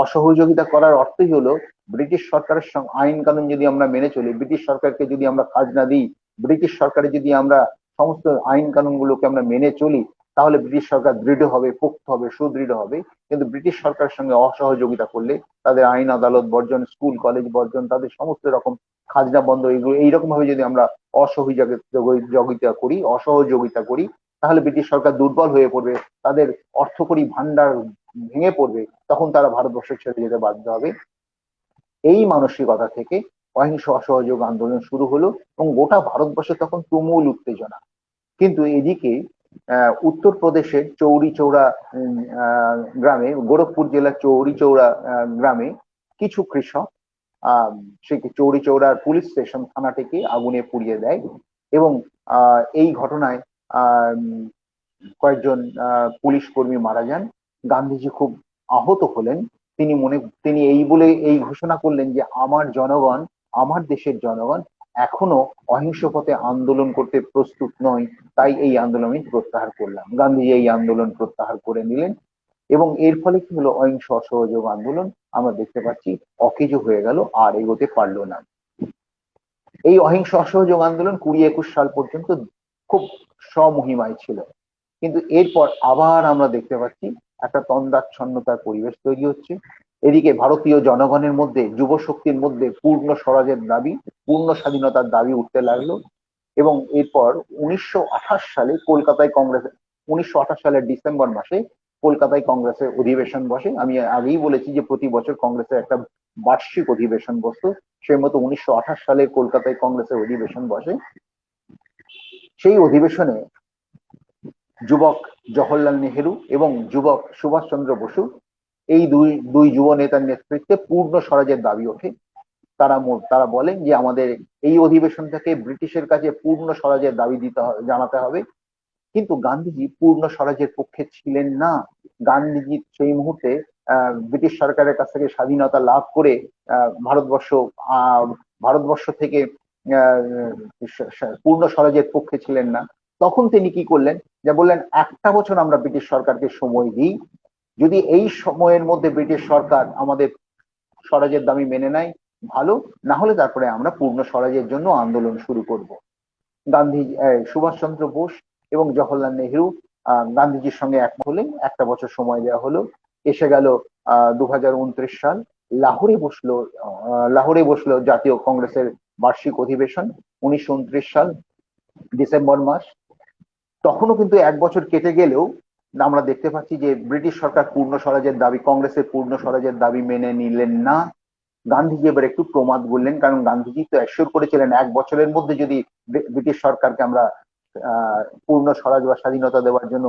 অসহযোগিতা করার অর্থই হলো ব্রিটিশ সরকারের সঙ্গে আইন কানুন যদি আমরা মেনে চলি, ব্রিটিশ সরকারকে যদি আমরা খাজনা দিই, ব্রিটিশ সরকারে যদি আমরা সমস্ত আইন কানুন গুলোকে আমরা মেনে চলি, তাহলে ব্রিটিশ সরকার দৃঢ় হবে, পোক্ত হবে, সুদৃঢ় হবে। কিন্তু ব্রিটিশ সরকারের সঙ্গে অসহযোগিতা করলে তাদের আইন আদালত বর্জন, স্কুল কলেজ বর্জন, তাদের সমস্ত রকম খাজনা বন্ধ, এগুলো এইরকম ভাবে যদি আমরা অসহযোগিতা করি, তাহলে ব্রিটিশ সরকার দুর্বল হয়ে পড়বে, তাদের অর্থকরী ভান্ডার ভেঙে পড়বে, তখন তারা ভারতবর্ষ ছেড়ে যেতে বাধ্য হবে। এই মানসিকতা থেকে অহিংস অসহযোগ আন্দোলন শুরু হলো এবং গোটা ভারতবর্ষে তখন তুমুল উত্তেজনা। কিন্তু এদিকে উত্তরপ্রদেশের চৌরি চৌরা গ্রামে, গোরখপুর জেলার চৌরি চৌরা গ্রামে কিছু কৃষক সেই চৌরি চৌরার পুলিশ স্টেশন থানাটিকে আগুনে পুড়িয়ে দেয় এবং এই ঘটনায় কয়েকজন পুলিশ কর্মী মারা যান। গান্ধীজি খুব আহত হলেন। তিনি এই ঘোষণা করলেন যে আমার জনগণ, আমার দেশের জনগণ এখনো অহিংস পথে আন্দোলন করতে প্রস্তুত নয়, তাই এই আন্দোলন আমি প্রত্যাহার করলাম। গান্ধীজি এই আন্দোলন প্রত্যাহার করে নিলেন এবং এর ফলে কি হলো, অহিংস অসহযোগ আন্দোলন আমরা দেখতে পাচ্ছি অকেজো হয়ে গেল, আর এগোতে পারলো না। এই অহিংস অসহযোগ আন্দোলন 20-21 সাল পর্যন্ত খুব স্বমহিমায় ছিল, কিন্তু এরপর আবার আমরা দেখতে পাচ্ছি একটা তন্দ্রাচ্ছন্নতার পরিবেশ তৈরি হচ্ছে। এদিকে ভারতীয় জনগণের মধ্যে, যুব শক্তির মধ্যে পূর্ণ স্বরাজের দাবি, পূর্ণ স্বাধীনতার দাবি উঠতে লাগলো এবং এরপর 1928 সালে কলকাতায় কংগ্রেস, 1928 সালের ডিসেম্বর মাসে কলকাতায় কংগ্রেসের অধিবেশন বসে। আমি আগেই বলেছি যে প্রতি বছর কংগ্রেসের একটা বার্ষিক অধিবেশন বসতো, সেই মতো 1928 সালে কলকাতায় কংগ্রেসের অধিবেশন বসে। সেই অধিবেশনে যুবক জওহরলাল নেহেরু এবং যুবক সুভাষচন্দ্র বসু, এই দুই যুব নেতার নেতৃত্বে পূর্ণ স্বরাজের দাবি ওঠে। তারা বলেন যে আমাদের এই অধিবেশন থেকে ব্রিটিশের কাছে পূর্ণ স্বরাজের দাবি জানাতে হবে। কিন্তু গান্ধীজি পূর্ণ স্বরাজের পক্ষে ছিলেন না। গান্ধীজি সেই মুহূর্তে ব্রিটিশ সরকারের কাছ থেকে স্বাধীনতা লাভ করে ভারতবর্ষ থেকে পূর্ণ স্বরাজের পক্ষে ছিলেন না। তখন তিনি কি করলেন, যে বললেন একটা বছর আমরা ব্রিটিশ সরকারকে সময় দিই, যদি এই সময়ের মধ্যে ব্রিটিশ সরকার আমাদের স্বরাজের দাবি মেনে নেয় ভালো, না হলে তারপরে আমরা পূর্ণ স্বরাজের জন্য আন্দোলন শুরু করব। সুভাষচন্দ্র বোস এবং জওহরলাল নেহেরু গান্ধীজির সঙ্গে একমত হলেন, একটা বছর সময় দেওয়া হলো। এসে গেল 2029 সাল, লাহোরে বসলো জাতীয় কংগ্রেসের বার্ষিক অধিবেশন 1929 সাল ডিসেম্বর মাস। তখনও কিন্তু এক বছর কেটে গেলেও আমরা দেখতে পাচ্ছি যে ব্রিটিশ সরকার পূর্ণ স্বরাজের দাবি, কংগ্রেসের পূর্ণ স্বরাজের দাবি মেনে নিলেন না। গান্ধীজি এবার একটু প্রমাদ বললেন, কারণ গান্ধীজি তো অ্যাসিওর করেছিলেন এক বছরের মধ্যে যদি ব্রিটিশ সরকারকে আমরা পূর্ণ স্বরাজ বা স্বাধীনতা দেওয়ার জন্য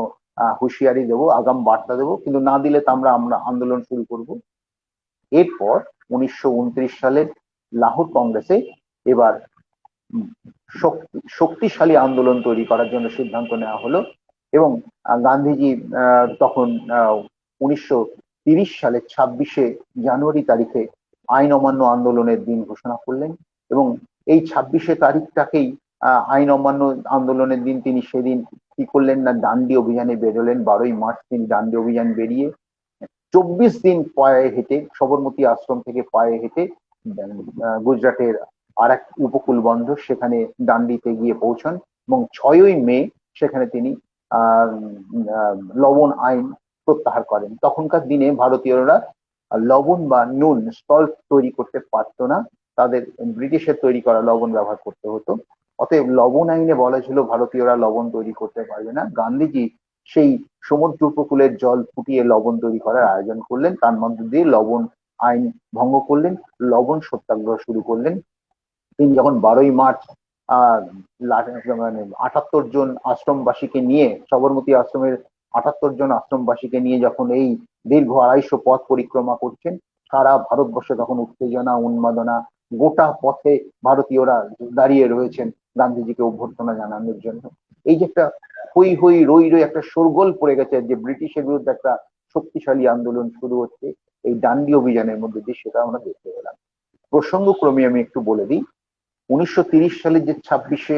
হুঁশিয়ারি দেবো, আগাম বার্তা দেবো, কিন্তু না দিলে তো আমরা আন্দোলন শুরু করব। এরপর 1929 সালের লাহোর কংগ্রেসে এবার শক্তিশালী আন্দোলন তৈরি করার জন্য সিদ্ধান্ত নেওয়া হলো এবং গান্ধীজি তখন 1930 সালের 26শে জানুয়ারি তারিখে আইন অমান্য আন্দোলনের দিন ঘোষণা করলেন এবং এই 26শে তারিখটাকেই আইন অমান্য আন্দোলনের দিন তিনি সেদিন কি করলেন না, ডান্ডি অভিযানে বেরোলেন। 12ই মার্চ তিনি ডান্ডি অভিযান বেরিয়ে 24 দিন পায়ে হেঁটে, সবরমতী আশ্রম থেকে পায়ে হেঁটে গুজরাটের আর এক উপকূল বন্দর সেখানে ডান্ডিতে গিয়ে পৌঁছান এবং 6ই মে সেখানে তিনি লবণ আইন প্রত্যাহার করেন। তখনকার দিনে ভারতীয়রা লবণ বা নুন সল্ট তৈরি করতে পারতো না, তাদের ব্রিটিশের তৈরি করা লবণ ব্যবহার করতে হতো। অতএব লবণ আইনে বলা ছিল ভারতীয়রা লবণ তৈরি করতে পারবে না। গান্ধীজি সেই সমুদ্র উপকূলের জল ফুটিয়ে লবণ তৈরি করার আয়োজন করলেন, তার মধ্যে দিয়ে লবণ আইন ভঙ্গ করলেন, লবণ সত্যাগ্রহ শুরু করলেন। তিনি যখন 12ই মার্চ 78 জন আশ্রমবাসীকে নিয়ে, সবরমতী আশ্রমের 78 জন আশ্রমবাসীকে নিয়ে যখন এই দীর্ঘ 250 পথ পরিক্রমা করছেন, সারা ভারতবর্ষে তখন উত্তেজনা, উন্মাদনা, গোটা পথে ভারতীয়রা দাঁড়িয়ে রয়েছেন গান্ধীজিকে অভ্যর্থনা জানানোর জন্য। এই যে একটা হই হই রই রই একটা শোরগোল পড়ে গেছে, যে ব্রিটিশের বিরুদ্ধে একটা শক্তিশালী আন্দোলন শুরু হচ্ছে এই ডান্ডি অভিযানের মধ্যে দিয়ে, সেটা আমরা দেখতে পেলাম। প্রসঙ্গক্রমে আমি একটু বলে দিই, 1930 সালের যে 26শে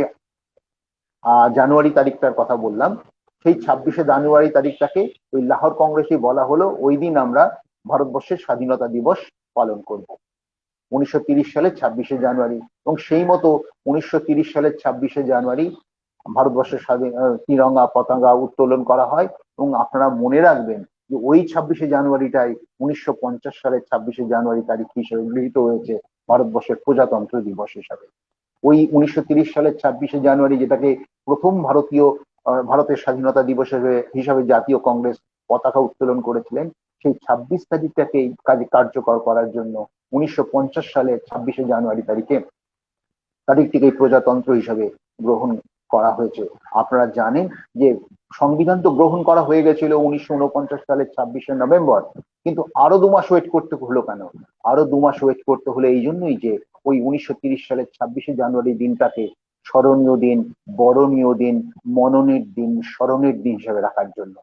জানুয়ারি তারিখটার কথা বললাম, সেই 26শে জানুয়ারি তারিখটাকে ওই লাহোর কংগ্রেসে বলা হলো ওই দিন আমরা ভারতবর্ষের স্বাধীনতা দিবস পালন করব 1930 সালের 26শে জানুয়ারি। এবং সেই মতো 1930 সালের 26শে জানুয়ারি ভারতবর্ষের তিরঙ্গা পতাকা উত্তোলন করা হয়। এবং আপনারা মনে রাখবেন যে ওই 26শে জানুয়ারিটাই 1950 সালের 26শে জানুয়ারি তারিখ হিসেবে গৃহীত হয়েছে ভারতবর্ষের প্রজাতন্ত্র দিবস হিসাবে। ওই 1930 সালের 26শে জানুয়ারি, যেটাকে প্রথম ভারতের স্বাধীনতা দিবস হিসাবে জাতীয় কংগ্রেস পতাকা উত্তোলন করেছিলেন, সেই 26 তারিখটাকে কাজে কার্যকর করার জন্য 1950 সালের 26শে জানুয়ারি তারিখটিকে প্রজাতন্ত্র হিসাবে গ্রহণ করা হয়েছে। আপনারা জানেন যে সংবিধান তো গ্রহণ করা হয়ে গেছিল 1949 সালের 26শে নভেম্বর, কিন্তু আরো 2 মাস ওয়েট করতে হলো কেন? আরো 2 মাস ওয়েট করতে হলো এই জন্যই যে ওই 1930 সালের 26শে জানুয়ারি দিনটাকে স্মরণীয় দিন, বরণীয় দিন, মননের দিন, স্মরণের দিন হিসেবে রাখার জন্য।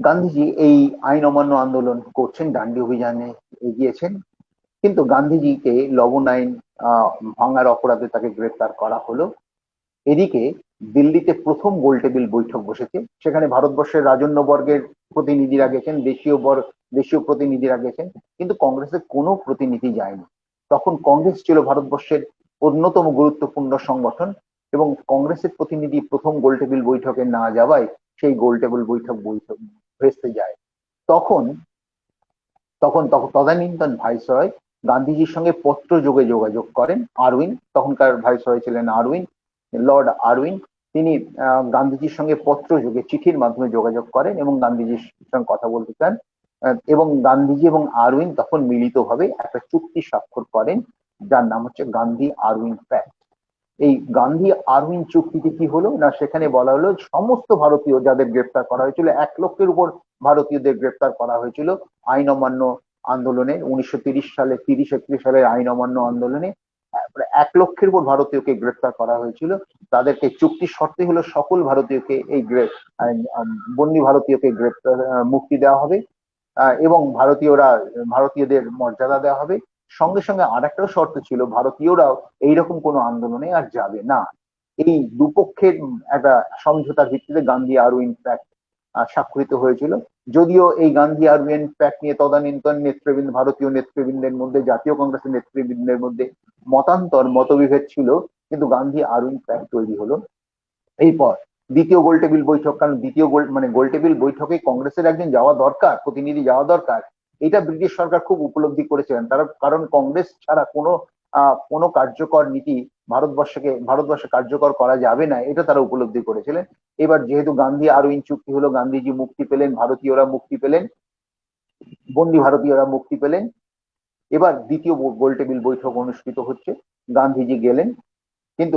গান্ধীজি এই আইন অমান্য আন্দোলন করছেন, ডান্ডি অভিযানে এগিয়েছেন, কিন্তু গান্ধীজিকে লবণ আইন ভাঙার অপরাধে তাকে গ্রেফতার করা হলো। এদিকে দিল্লিতে প্রথম গোলটেবিল বৈঠক বসেছে, সেখানে ভারতবর্ষের রাজন্য বর্গের প্রতিনিধিরা গেছেন, দেশীয় প্রতিনিধিরা গেছেন, কিন্তু কংগ্রেসের কোনো প্রতিনিধি যায়নি। তখন কংগ্রেস ছিল ভারতবর্ষের অন্যতম গুরুত্বপূর্ণ সংগঠন, এবং কংগ্রেসের প্রতিনিধি প্রথম গোলটেবিল বৈঠকে না যাওয়ায় সেই গোলটেবিল বৈঠক ভেস্তে যায়। তখন তদানীন্তন ভাইসরয় গান্ধীজির সঙ্গে পত্র যোগাযোগ করেন। আরউইন, তখনকার ভাইসরয় ছিলেন আরউইন, লর্ড আরউইন। তিনি গান্ধীজির সঙ্গে পত্র যোগে চিঠির মাধ্যমে যোগাযোগ করেন এবং গান্ধীজির সঙ্গে কথা বলতে চান। এবং গান্ধীজি এবং আরউইন তখন মিলিতভাবে একটা চুক্তি স্বাক্ষর করেন, যার নাম হচ্ছে গান্ধী আরউইন প্যাক্ট। এই গান্ধী আরউইন চুক্তিতে কি হলো না, সেখানে বলা হলো সমস্ত ভারতীয় যাদের গ্রেপ্তার করা হয়েছিল, 1 লক্ষের উপর ভারতীয়দের গ্রেপ্তার করা হয়েছিল আইন অমান্য আন্দোলনে। 1930 সালে 30-31 সালের আইন অমান্য আন্দোলনে 1 লক্ষের উপর ভারতীয়কে গ্রেপ্তার করা হয়েছিল। তাদেরকে চুক্তির শর্তে হলো সকল ভারতীয়কে এই বন্দী ভারতীয়কে গ্রেপ্তার মুক্তি দেওয়া হবে, এবং ভারতীয়দের মর্যাদা দেওয়া হবে। সঙ্গে সঙ্গে আর একটা শর্ত ছিল, ভারতীয়রাও এইরকম কোনো আন্দোলনে আর যাবে না। এই দুপক্ষের একটা সমঝোতার ভিত্তিতে গান্ধী আরউইন প্যাক্ট স্বাক্ষরিত হয়েছিল। যদিও এই গান্ধী আরউইন প্যাক্ট নিয়ে তদানীন্তন ভারতীয় নেতৃবৃন্দের মধ্যে, জাতীয় কংগ্রেসের নেতৃবৃন্দের মধ্যে মতবিভেদ ছিল, কিন্তু গান্ধী আরউইন প্যাক্ট তৈরি হলো। এরপর দ্বিতীয় গোলটেবিল বৈঠক, কারণ গোলটেবিল বৈঠকে কংগ্রেসের একজন যাওয়া দরকার, প্রতিনিধি যাওয়া দরকার, এটা ব্রিটিশ সরকার খুব উপলব্ধি করেছিলেন। কারণ কংগ্রেস ছাড়া কোনো কার্যকর নীতি ভারতবর্ষে কার্যকর করা যাবে না, এটা তারা উপলব্ধি করেছিলেন। এবার যেহেতু গান্ধী আরউইন চুক্তি হলো, গান্ধীজি মুক্তি পেলেন, ভারতীয়রা মুক্তি পেলেন, বন্দী ভারতীয়রা মুক্তি পেলেন। এবার দ্বিতীয় গোলটেবিল বৈঠক অনুষ্ঠিত হচ্ছে। গান্ধীজি গেলেন, কিন্তু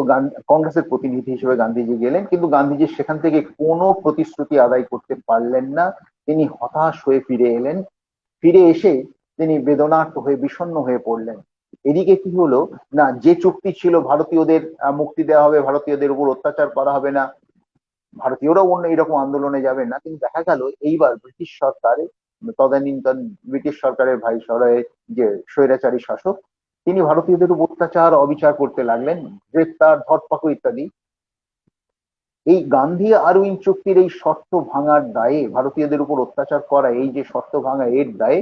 কংগ্রেসের প্রতিনিধি হিসেবে গান্ধীজি গেলেন, কিন্তু গান্ধীজি সেখান থেকে কোনো প্রতিশ্রুতি আদায় করতে পারলেন না। তিনি হতাশ হয়ে ফিরে এলেন। ফিরে এসে তিনি বেদনার্ত হয়ে বিষণ্ণ হয়ে পড়লেন। এদিকে কি হলো না, যে চুক্তি ছিল ভারতীয়দের মুক্তি দেওয়া হবে, ভারতীয়দের উপর অত্যাচার করা হবে না, ভারতীয়রাও অন্য এরকম আন্দোলনে যাবেন না, কিন্তু দেখা গেল এইবার ব্রিটিশ সরকার, তদানীন্তন ব্রিটিশ সরকারের ভাইসরয়ের যে স্বৈরাচারী শাসক, তিনি ভারতীয়দের উপর অত্যাচার অবিচার করতে লাগলেন, গ্রেপ্তার, ধরপাকড় ইত্যাদি। এই গান্ধী আরউইন চুক্তির এই শর্ত ভাঙার দায়ে, ভারতীয়দের উপর অত্যাচার করা এই যে শর্ত ভাঙা, এর দায়ে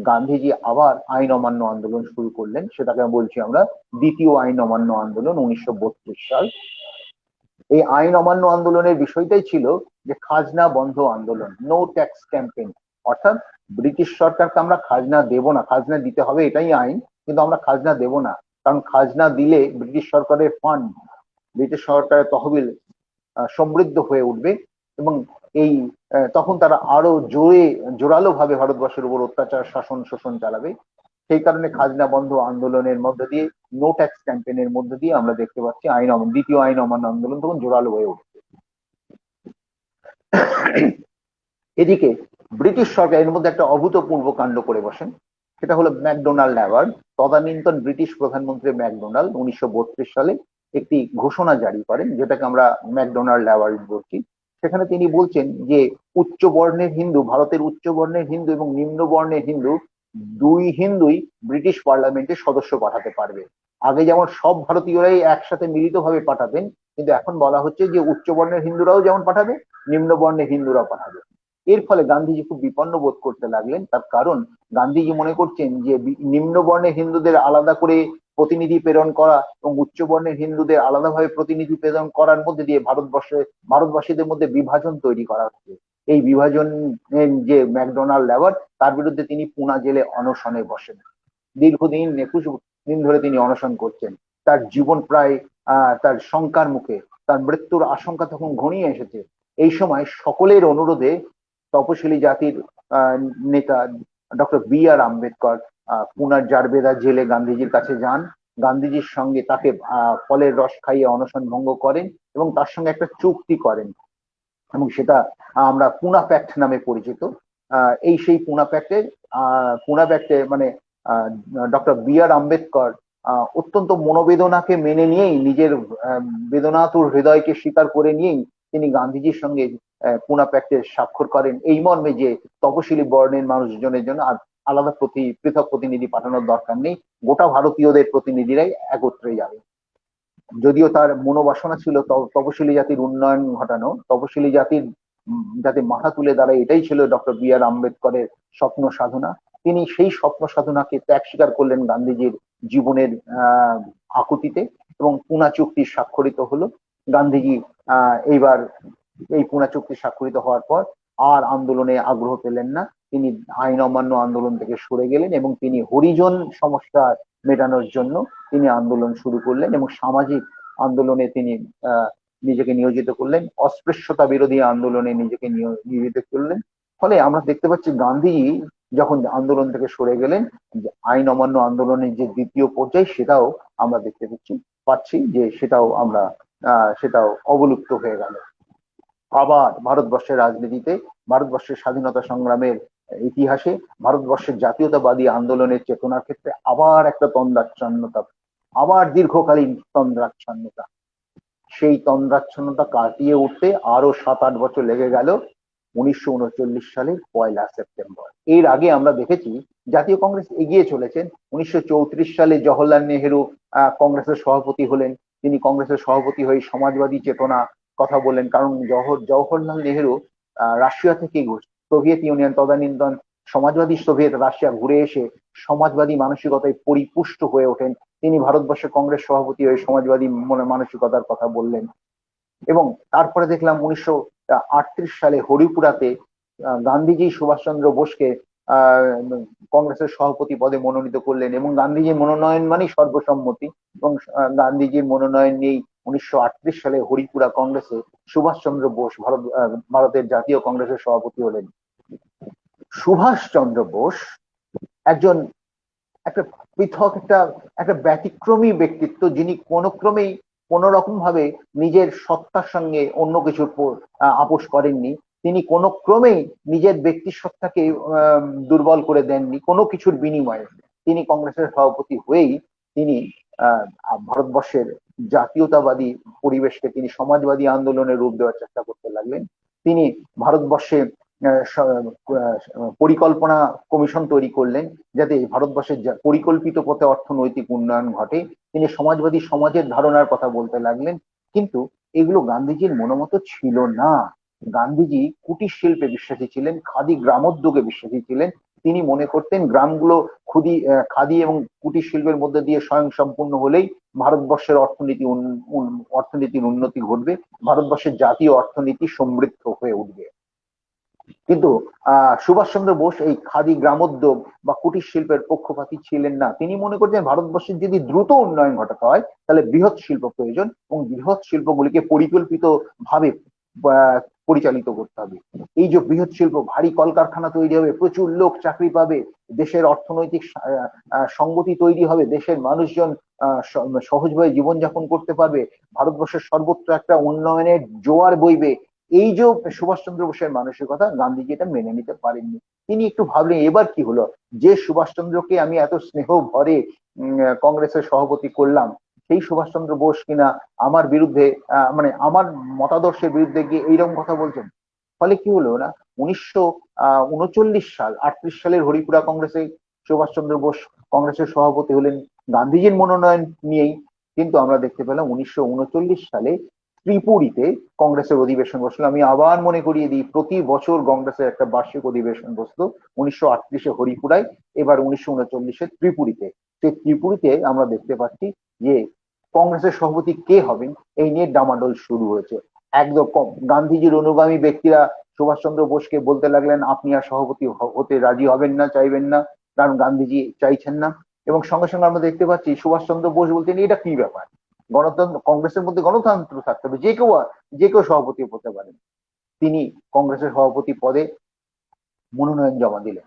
গান্ধীজি আবার আইন অমান্য আন্দোলন শুরু করলেন। সেটাকে বলছি আমরা দ্বিতীয় আইন অমান্য আন্দোলন, 1932 সাল। এই আইন অমান্য আন্দোলনের বিষয়টাই ছিল যে খাজনা বন্ধ আন্দোলন, নো ট্যাক্স ক্যাম্পেইন। অর্থাৎ ব্রিটিশ সরকারকে আমরা খাজনা দেব না, খাজনা দিতে হবে এটাই আইন, কিন্তু আমরা খাজনা দেব না, কারণ খাজনা দিলে ব্রিটিশ সরকারের ফান্ড, ব্রিটিশ সরকারের তহবিল সমৃদ্ধ হয়ে উঠবে, এবং তখন তারা আরো জোরালো ভাবে ভারতবর্ষের উপর অত্যাচার, শাসন, শোষণ চালাবে। সেই কারণে খাজনা বন্ধ আন্দোলনের মধ্য দিয়ে, নো ট্যাক্স ক্যাম্পেইনের মধ্য দিয়ে আমরা দেখতে পাচ্ছি দ্বিতীয় আইন অমান্য আন্দোলন তখন জোরালো হয়ে উঠছে। এদিকে ব্রিটিশ সরকার এর মধ্যে একটা অভূতপূর্ব কাণ্ড করে বসেন, সেটা হলো ম্যাকডোনাল্ড অ্যাওয়ার্ড। তদানীন্তন ব্রিটিশ প্রধানমন্ত্রী ম্যাকডোনাল্ড 1932 সালে একটি ঘোষণা জারি করেন, যেটাকে আমরা ম্যাকডোনাল্ড অ্যাওয়ার্ড বলছি। সেখানে তিনি বলছেন যে উচ্চ বর্ণের হিন্দু, ভারতের উচ্চ বর্ণের হিন্দু এবং নিম্ন বর্ণের হিন্দুই ব্রিটিশ পার্লামেন্টে সদস্য পাঠাতে পারবে। আগে যেমন সব ভারতীয়রাই একসাথে মিলিতভাবে পাঠাতেন, কিন্তু এখন বলা হচ্ছে যে উচ্চ বর্ণের হিন্দুরাও যেমন পাঠাবে, নিম্ন বর্ণের হিন্দুরাও পাঠাবে। এর ফলে গান্ধীজি খুব বিপন্ন বোধ করতে লাগলেন। তার কারণ গান্ধীজি মনে করছেন যে নিম্ন বর্ণের হিন্দুদের আলাদা করে প্রতিনিধি প্রেরণ করা এবং উচ্চ বর্ণের হিন্দুদের আলাদাভাবে প্রতিনিধি প্রেরণ করার মধ্যে দিয়ে ভারতবাসীদের মধ্যে বিভাজন তৈরি করা হচ্ছে। এই বিভাজন যে ম্যাকডোনাল্ড লেবার, তার বিরুদ্ধে তিনি পুনা জেলে অনশনে বসেন। দীর্ঘদিন 21 দিন ধরে তিনি অনশন করছেন। তার জীবন প্রায় তার শঙ্কার মুখে, তার মৃত্যুর আশঙ্কা তখন ঘনিয়ে এসেছে। এই সময় সকলের অনুরোধে তপশিলি জাতির নেতা ডক্টর বি.আর. আম্বেদকর পুনার জারবেদা জেলে গান্ধীজির কাছে যান। গান্ধীজির সঙ্গে তাকে ফলের রস খাইয়ে অনশন ভঙ্গ করেন এবং তার সঙ্গে একটা চুক্তি করেন, এবং সেটা আমরা পুনা প্যাক্ট নামে পরিচিত। এই সেই পুনা প্যাক্টে মানে ডক্টর বি.আর. আম্বেদকর অত্যন্ত মনোবেদনাকে মেনে নিয়েই, নিজের বেদনাতুর হৃদয়কে স্বীকার করে নিয়েই তিনি গান্ধীজির সঙ্গে পুনা প্যাক্টে স্বাক্ষর করেন, এই মর্মে যে তপশিলি বর্ণের মানুষজনের জন্য আর আলাদা পৃথক প্রতিনিধি পাঠানোর দরকার নেই, গোটা ভারতীয়দের প্রতিনিধিরাই একত্রে যাবে। যদিও তার মনোবাসনা ছিল তপশিলি জাতির উন্নয়ন ঘটানো, তপশিলি জাতির যাতে মাথা তুলে দাঁড়ায়, এটাই ছিল ডক্টর বি.আর. আম্বেদকরের স্বপ্ন সাধনা। তিনি সেই স্বপ্ন সাধনাকে ত্যাগ স্বীকার করলেন গান্ধীজির জীবনের আকুতিতে, এবং পুনা চুক্তি স্বাক্ষরিত হলো। গান্ধীজি এইবার এই পুনা চুক্তি স্বাক্ষরিত হওয়ার পর আর আন্দোলনে আগ্রহ পেলেন না। তিনি আইন অমান্য আন্দোলন থেকে সরে গেলেন এবং তিনি হরিজন সমস্যা মেটানোর জন্য তিনি আন্দোলন শুরু করলেন এবং সামাজিক আন্দোলনে তিনি নিজেকে নিয়োজিত করলেন, অস্পৃশ্যতা বিরোধী আন্দোলনে নিজেকে নিয়োজিত করলেন। ফলে আমরা দেখতে পাচ্ছি গান্ধীজি যখন আন্দোলন থেকে সরে গেলেন, আইন অমান্য আন্দোলনের যে দ্বিতীয় পর্যায়, সেটাও আমরা দেখতে পাচ্ছি যে সেটাও অবলুপ্ত হয়ে গেল। আবার ভারতবর্ষের রাজনীতিতে, ভারতবর্ষের স্বাধীনতা সংগ্রামের ইতিহাসে, ভারতবর্ষের জাতীয়তাবাদী আন্দোলনের চেতনার ক্ষেত্রে আবার একটা তন্দ্রাচ্ছন্নতা, আবার দীর্ঘকালীন তন্দ্রাচ্ছন্নতা। সেই তন্দ্রাচ্ছন্নতা কাটিয়ে উঠতে আরো 7-8 বছর লেগে গেল 1939 সালের 1 সেপ্টেম্বর। এর আগে আমরা দেখেছি জাতীয় কংগ্রেস এগিয়ে চলেছেন। 1934 সালে জওহরলাল নেহেরু কংগ্রেসের সভাপতি হলেন। তিনি কংগ্রেসের সভাপতি হয়ে সমাজবাদী চেতনা কথা বললেন, কারণ জওহরলাল নেহেরু রাশিয়া থেকে, সোভিয়েত ইউনিয়ন তদানীন্তন সমাজবাদী সোভিয়েত রাশিয়া ঘুরে এসে সমাজবাদী মানসিকতায় পরিপুষ্ট হয়ে ওঠেন। তিনি ভারতবর্ষের কংগ্রেস সভাপতি হয়ে সমাজবাদী মানসিকতার কথা বললেন। এবং তারপরে দেখলাম 1938 সালে হরিপুরাতে গান্ধীজি সুভাষচন্দ্র বোসকে কংগ্রেসের সভাপতি পদে মনোনীত করলেন, এবং গান্ধীজির মনোনয়ন মানেই সর্বসম্মতি, এবং গান্ধীজির মনোনয়ন নিয়েই 1938 সালে হরিপুরা কংগ্রেসে সুভাষচন্দ্র বোস ভারতের জাতীয় কংগ্রেসের সভাপতি হলেন। সুভাষচন্দ্র বোস একজন একটা পৃথক একটা ব্যতিক্রমী ব্যক্তিত্ব, যিনি কোনো রকম ভাবে নিজের সত্তার সঙ্গে অন্য কিছুর আপোষ করেননি। তিনি কোনো ক্রমেই নিজের ব্যক্তি সত্তাকে দুর্বল করে দেননি কোনো কিছুর বিনিময়ে। তিনি কংগ্রেসের সভাপতি হয়েই তিনি ভারতবর্ষের জাতীয়তাবাদী পরিবেশকে তিনি সমাজবাদী আন্দোলনের রূপ দেওয়ার চেষ্টা করতে লাগলেন। তিনি ভারতবর্ষে পরিকল্পনা কমিশন তৈরি করলেন, যাতে ভারতবর্ষের পরিকল্পিত পথে অর্থনৈতিক উন্নয়ন ঘটে। তিনি সমাজবাদী সমাজের ধারণার কথা বলতে লাগলেন, কিন্তু এগুলো গান্ধীজির মনোমত ছিল না। গান্ধীজি কুটির শিল্পে বিশ্বাসী ছিলেন, খাদি গ্রামোদ্যোগে বিশ্বাসী ছিলেন। তিনি মনে করতেন গ্রামগুলো খাদি এবং কুটির শিল্পের মধ্যে দিয়ে স্বয়ংসম্পূর্ণ হলেই ভারতবর্ষের অর্থনীতির উন্নতি ঘটবে, ভারতবর্ষের জাতীয় অর্থনীতি সমৃদ্ধ হয়ে উঠবে। কিন্তু সুভাষচন্দ্র বোস এই খাদি গ্রামোদ্যোগ বা কুটির শিল্পের পক্ষপাতী ছিলেন না। তিনি মনে করতেন ভারতবর্ষের যদি দ্রুত উন্নয়ন ঘটাতে হয় তাহলে বৃহৎ শিল্প প্রয়োজন, এবং বৃহৎ শিল্পগুলিকে পরিকল্পিত ভাবে পরিচালিত করতে হবে। এই যে বৃহৎ শিল্প, ভারী কলকারখানা তৈরি হবে, প্রচুর লোক চাকরি পাবে, দেশের অর্থনৈতিক সংগতি তৈরি হবে, দেশের মানুষজন সহজভাবে জীবনযাপন করতে পারবে, ভারতবর্ষের সর্বত্র একটা উন্নয়নের জোয়ার বইবে। এই যে সুভাষচন্দ্র বোসের মানসিকতা, গান্ধীজি এটা মেনে নিতে পারেননি। তিনি একটু ভাবলেন এবার কি হলো, যে সুভাষচন্দ্রকে আমি এত স্নেহ ভরে কংগ্রেসের সভাপতি করলাম, সেই সুভাষচন্দ্র বোস কিনা আমার বিরুদ্ধে মানে আমার মতাদর্শের বিরুদ্ধে গিয়ে এইরকম কথা বলছেন। ফলে কি হলো না, 1939 সাল 38 সালের হরিপুরা কংগ্রেসে সুভাষচন্দ্র বোস কংগ্রেসের সভাপতি হলেন। গান্ধীজির মনোনয়ন নিয়েই কিন্তু আমরা দেখতে পেলাম 1939 সালে ত্রিপুরীতে কংগ্রেসের অধিবেশন বসলো। আমি আবার মনে করিয়ে দিই, প্রতি বছর কংগ্রেসের একটা বার্ষিক অধিবেশন বসতো। 1938-এ হরিপুরায়, এবার 1939-এ ত্রিপুরীতে। সেই ত্রিপুরীতে আমরা দেখতে পাচ্ছি যে কংগ্রেসের সভাপতি কে হবেন এই নিয়ে ডামাডোল শুরু হয়েছে। একদম গান্ধীজির অনুগামী ব্যক্তিরা সুভাষচন্দ্র বোসকে বলতে লাগলেন আপনি আর সভাপতি হতে রাজি হবেন না, চাইবেন না, কারণ গান্ধীজি চাইছেন না। এবং সঙ্গে সঙ্গে আমরা দেখতে পাচ্ছি সুভাষচন্দ্র বোস বলতেন এটা কি ব্যাপার, গণতন্ত্র, কংগ্রেসের মধ্যে গণতন্ত্র থাকতে হবে, যে কেউ সভাপতি হতে পারেন। তিনি কংগ্রেসের সভাপতি পদে মনোনয়ন জমা দিলেন।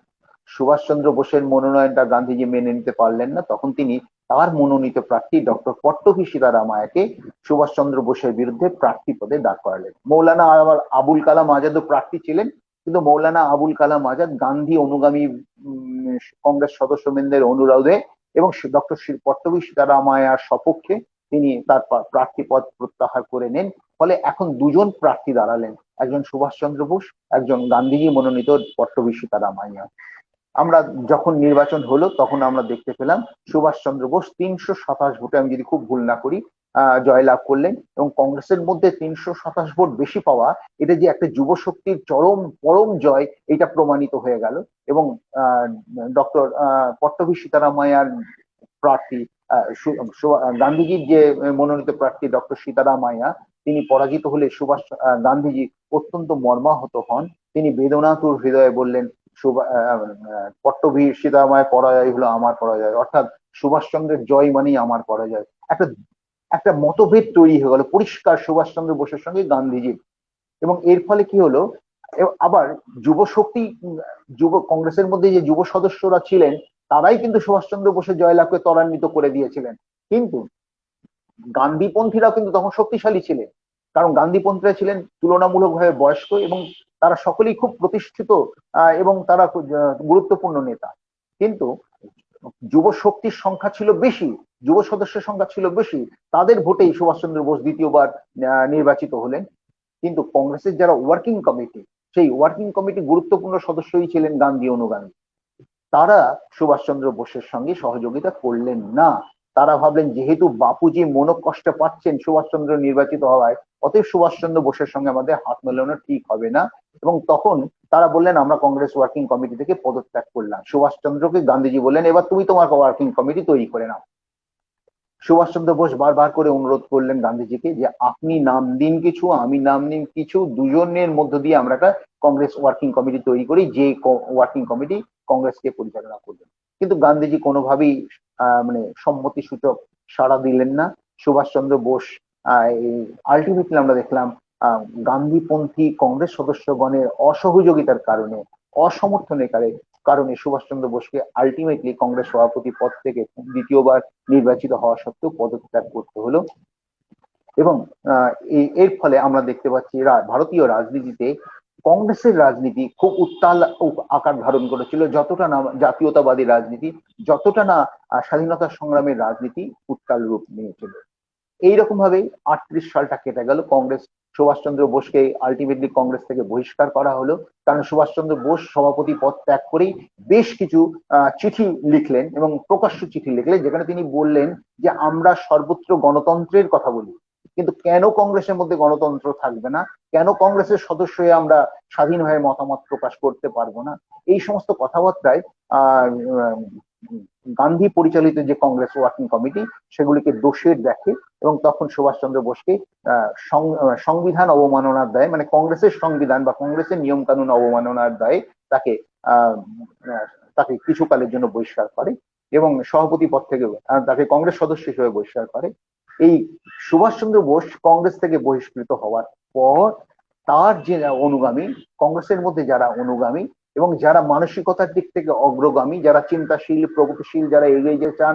সুভাষচন্দ্র বোসের মনোনয়নটা গান্ধীজি মেনে নিতে পারলেন না, তখন তিনি তার মনোনীত প্রার্থী ডক্টর পট্টভী সীতারামায়াকে সুভাষচন্দ্র বোসের বিরুদ্ধে প্রার্থী পদে দাঁড় করালেন। মৌলানা আবুল কালাম আজাদও প্রার্থী ছিলেন, কিন্তু মৌলানা আবুল কালাম আজাদ গান্ধী অনুগামী কংগ্রেস সদস্যবৃন্দের অনুরোধে এবং ডক্টর পট্টভী সীতারামায়ার সপক্ষে তিনি তার প্রার্থী পদ প্রত্যাহার করে নেন। ফলে এখন দুজন প্রার্থী দাঁড়ালেন, একজন সুভাষচন্দ্র বোস, একজন গান্ধীজি মনোনীত পট্টভী সীতারামাইয়া। আমরা যখন নির্বাচন হলো তখন আমরা দেখতে পেলাম সুভাষচন্দ্র বোস 327 ভোটে, আমি যদি খুব ভুল না করি, জয়লাভ করলেন। এবং কংগ্রেসের মধ্যে 327 ভোট বেশি পাওয়া, এটা যে একটা যুব শক্তির পরম জয়, এটা প্রমাণিত হয়ে গেল। এবং ডক্টর পট্টভী সীতারামাইয়ার প্রার্থী, গান্ধীজির যে মনোনীত প্রার্থী ডক্টর সীতারামাইয়া, তিনি পরাজিত হলে গান্ধীজি অত্যন্ত মর্মাহত হন। তিনি বেদনাতুর হৃদয়ে বললেন পট্টভী সীতারামায়ের পরাজয় হলো আমার পরাজয়, অর্থাৎ সুভাষচন্দ্রের জয় মানেই আমার পরাজয়। একটা মতভেদ তৈরি হয়ে গেল পরিষ্কার সুভাষচন্দ্র বোসের সঙ্গে গান্ধীজির। এবং এর ফলে কি হলো, আবার যুব শক্তি, কংগ্রেসের মধ্যে যে যুব সদস্যরা ছিলেন তারাই কিন্তু সুভাষচন্দ্র বোসের জয়লাভকে ত্বরান্বিত করে দিয়েছিলেন। কিন্তু গান্ধীপন্থীরাও কিন্তু তখন শক্তিশালী ছিলেন, কারণ গান্ধীপন্থীরা ছিলেন তুলনামূলকভাবে বয়স্ক এবং তারা সকলেই খুব প্রতিষ্ঠিত এবং তারা গুরুত্বপূর্ণ নেতা। কিন্তু যুব শক্তির সংখ্যা ছিল বেশি, যুব সদস্যের সংখ্যা ছিল বেশি, তাদের ভোটেই সুভাষচন্দ্র বোস দ্বিতীয়বার নির্বাচিত হলেন। কিন্তু কংগ্রেসের যারা ওয়ার্কিং কমিটি, সেই ওয়ার্কিং কমিটি গুরুত্বপূর্ণ সদস্যই ছিলেন গান্ধী অনুগামী, তারা সুভাষচন্দ্র বোসের সঙ্গে সহযোগিতা করলেন না। তারা ভাবলেন যেহেতু বাপুজি মনোকষ্ট পাচ্ছেন সুভাষচন্দ্র নির্বাচিত হওয়ায়, অতএব সুভাষচন্দ্র বোসের সঙ্গে আমাদের হাত মেলানো ঠিক হবে না। এবং তখন তারা বললেন আমরা কংগ্রেস ওয়ার্কিং কমিটি থেকে পদত্যাগ করলাম। সুভাষচন্দ্রকে গান্ধীজি বললেন এবার তুমি তোমার ওয়ার্কিং কমিটি তৈরি করে নাও। সুভাষচন্দ্র বোস বারবার করে অনুরোধ করলেন গান্ধীজিকে যে আপনি নাম দিন কিছু, আমি নাম দিন কিছু, দুজনের মধ্য দিয়ে আমরা একটা কংগ্রেস ওয়ার্কিং কমিটি তৈরি করি, যে ওয়ার্কিং কমিটি কংগ্রেসকে পরিচালনা করবে। কিন্তু গান্ধীজি কোনোভাবেই মানে সম্মতি সূচক সাড়া দিলেন না। সুভাষচন্দ্র বোস আলটিমেটলি আমরা দেখলাম গান্ধীপন্থী কংগ্রেস সদস্যগণের অসহযোগিতার কারণে, অসমর্থনের কারণে সুভাষচন্দ্র বোসকে আলটিমেটলি কংগ্রেস সভাপতি পদ থেকে দ্বিতীয়বার নির্বাচিত হওয়া সত্ত্বেও পদত্যাগ করতে হলো। এবং এর ফলে আমরা দেখতে পাচ্ছি ভারতীয় রাজনীতিতে কংগ্রেসের রাজনীতি খুব উত্তাল আকার ধারণ করেছিল, যতটা না জাতীয়তাবাদী রাজনীতি, যতটা না স্বাধীনতা সংগ্রামের রাজনীতি উত্তাল রূপ নিয়েছিল। এইরকম ভাবেই 38 সালটা কেটে গেল। কংগ্রেস সুভাষচন্দ্র বোসকে আলটিমেটলি কংগ্রেস থেকে বহিষ্কার করা হলো, কারণ সুভাষচন্দ্র বোস সভাপতি পদ ত্যাগ করেই বেশ কিছু চিঠি লিখলেন এবং প্রকাশ্য চিঠি লিখলেন, যেখানে তিনি বললেন যে আমরা সর্বত্র গণতন্ত্রের কথা বলি, কিন্তু কেন কংগ্রেসের মধ্যে গণতন্ত্র থাকবে না, কেন কংগ্রেসের সদস্য হয়ে আমরা স্বাধীনভাবে মতামত প্রকাশ করতে পারবো না। এই সমস্ত কথাবার্তায় গান্ধী পরিচালিত যে কংগ্রেস ওয়ার্কিং কমিটি সেগুলিকে দোষের দেখে এবং তখন সুভাষচন্দ্র বোসকে সংবিধান অবমাননার দায়ে, মানে কংগ্রেসের সংবিধান বা কংগ্রেসের নিয়ম কানুন অবমাননার দায়ে তাকে কিছুকালের জন্য বহিষ্কার করে এবং সভাপতি পদ থেকে তাকে কংগ্রেস সদস্য হিসেবে বহিষ্কার করে। এই সুভাষচন্দ্র বোস কংগ্রেস থেকে বহিষ্কৃত হওয়ার পর তার যে অনুগামী, কংগ্রেসের মধ্যে যারা অনুগামী এবং যারা মানসিকতার দিক থেকে অগ্রগামী, যারা চিন্তাশীল, প্রগতিশীল, যারা এগিয়ে যেতে চান,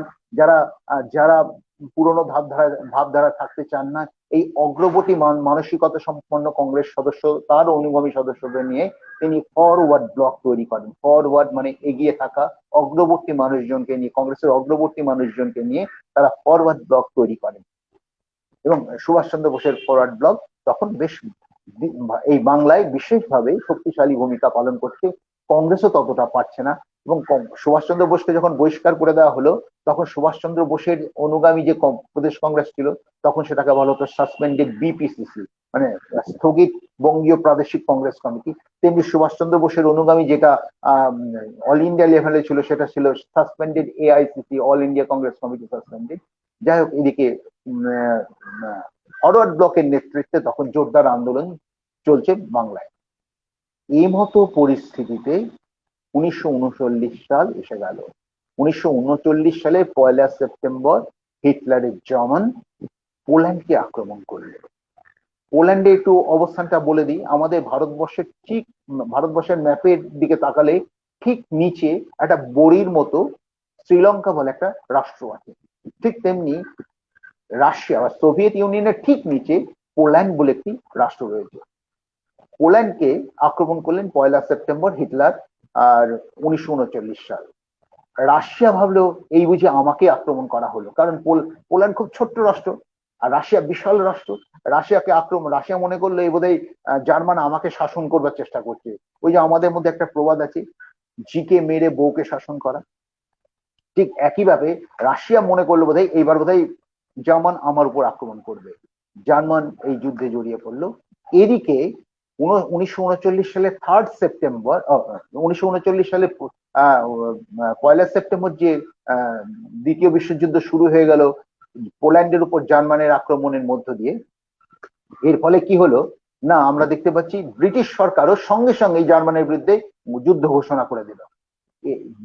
যারা পুরনো ভাবধারা থাকতে চান না, এই অগ্রবর্তী মানসিকতা সম্পন্ন কংগ্রেস সদস্য, তার অনুগামী সদস্যদের নিয়ে তিনি ফরওয়ার্ড ব্লক তৈরি করেন। ফরওয়ার্ড মানে এগিয়ে থাকা, অগ্রবর্তী মানুষজনকে নিয়ে, কংগ্রেসের অগ্রবর্তী মানুষজনকে নিয়ে তারা ফরওয়ার্ড ব্লক তৈরি করেন। এবং সুভাষচন্দ্র বোসের ফরওয়ার্ড ব্লক তখন বেশ এই বাংলায় বিশেষভাবে শক্তিশালী ভূমিকা পালন করছে। কংগ্রেসও ততটা পারছে না, এবং সুভাষচন্দ্র বোসকে যখন বহিষ্কার করে দেওয়া হলো, তখন সুভাষচন্দ্র বোসের অনুগামী যে প্রদেশ কংগ্রেস ছিল, তখন সেটাকে বলা হতো সাসপেন্ডেড বিপিসিসি, মানে স্থগিত বঙ্গীয় প্রাদেশিক কংগ্রেস কমিটি। তেমনি সুভাষচন্দ্র বোসের অনুগামী যেটা অল ইন্ডিয়া লেভেলে ছিল, সেটা ছিল suspended AICC, all India Congress committee suspended. যাই হোক, এদিকে ফরওয়ার্ড ব্লকের নেতৃত্বে তখন জোরদার আন্দোলন চলছে বাংলায়। এই মতো পরিস্থিতিতে 1939 সাল এসে গেল। 1939 সালে 1 সেপ্টেম্বর হিটলারের জার্মান পোল্যান্ডকে আক্রমণ করল। পোল্যান্ডে একটু অবস্থানটা বলে দিই, আমাদের ভারতবর্ষের ঠিক, ভারতবর্ষের ম্যাপের দিকে তাকালে ঠিক নিচে একটা বড়ির মতো শ্রীলঙ্কা বলে একটা রাষ্ট্র আছে, ঠিক তেমনি রাশিয়া বা সোভিয়েত ইউনিয়নের ঠিক নিচে পোল্যান্ড বলে একটি রাষ্ট্র রয়েছে। পোল্যান্ডকে আক্রমণ করলেন 1 সেপ্টেম্বর হিটলার আর 1939 সাল। রাশিয়া ভাবলো এই বুঝে আমাকে আক্রমণ করা হলো, কারণ পোল্যান্ড খুব ছোট্ট রাষ্ট্র আর রাশিয়া বিশাল রাষ্ট্র। রাশিয়া মনে করলো এই বোধহয় জার্মান আমাকে শাসন করবার চেষ্টা করছে। ওই যে আমাদের মধ্যে একটা প্রবাদ আছে, জিকে মেরে বউকে শাসন করা, ঠিক একইভাবে রাশিয়া মনে করলো বোধহয় এইবার বোধহয় জার্মান আমার উপর আক্রমণ করবে। জার্মান এই যুদ্ধে জড়িয়ে পড়লো। এদিকে 1939 সালে 3 সেপ্টেম্বর 1939 সালে 1 সেপ্টেম্বর যে দ্বিতীয় বিশ্বযুদ্ধ শুরু হয়ে গেল পোল্যান্ডের উপর জার্মানের আক্রমণের মধ্য দিয়ে। এর ফলে কি হলো না, আমরা দেখতে পাচ্ছি ব্রিটিশ সরকারও সঙ্গে সঙ্গে জার্মানের বিরুদ্ধে যুদ্ধ ঘোষণা করে দিল।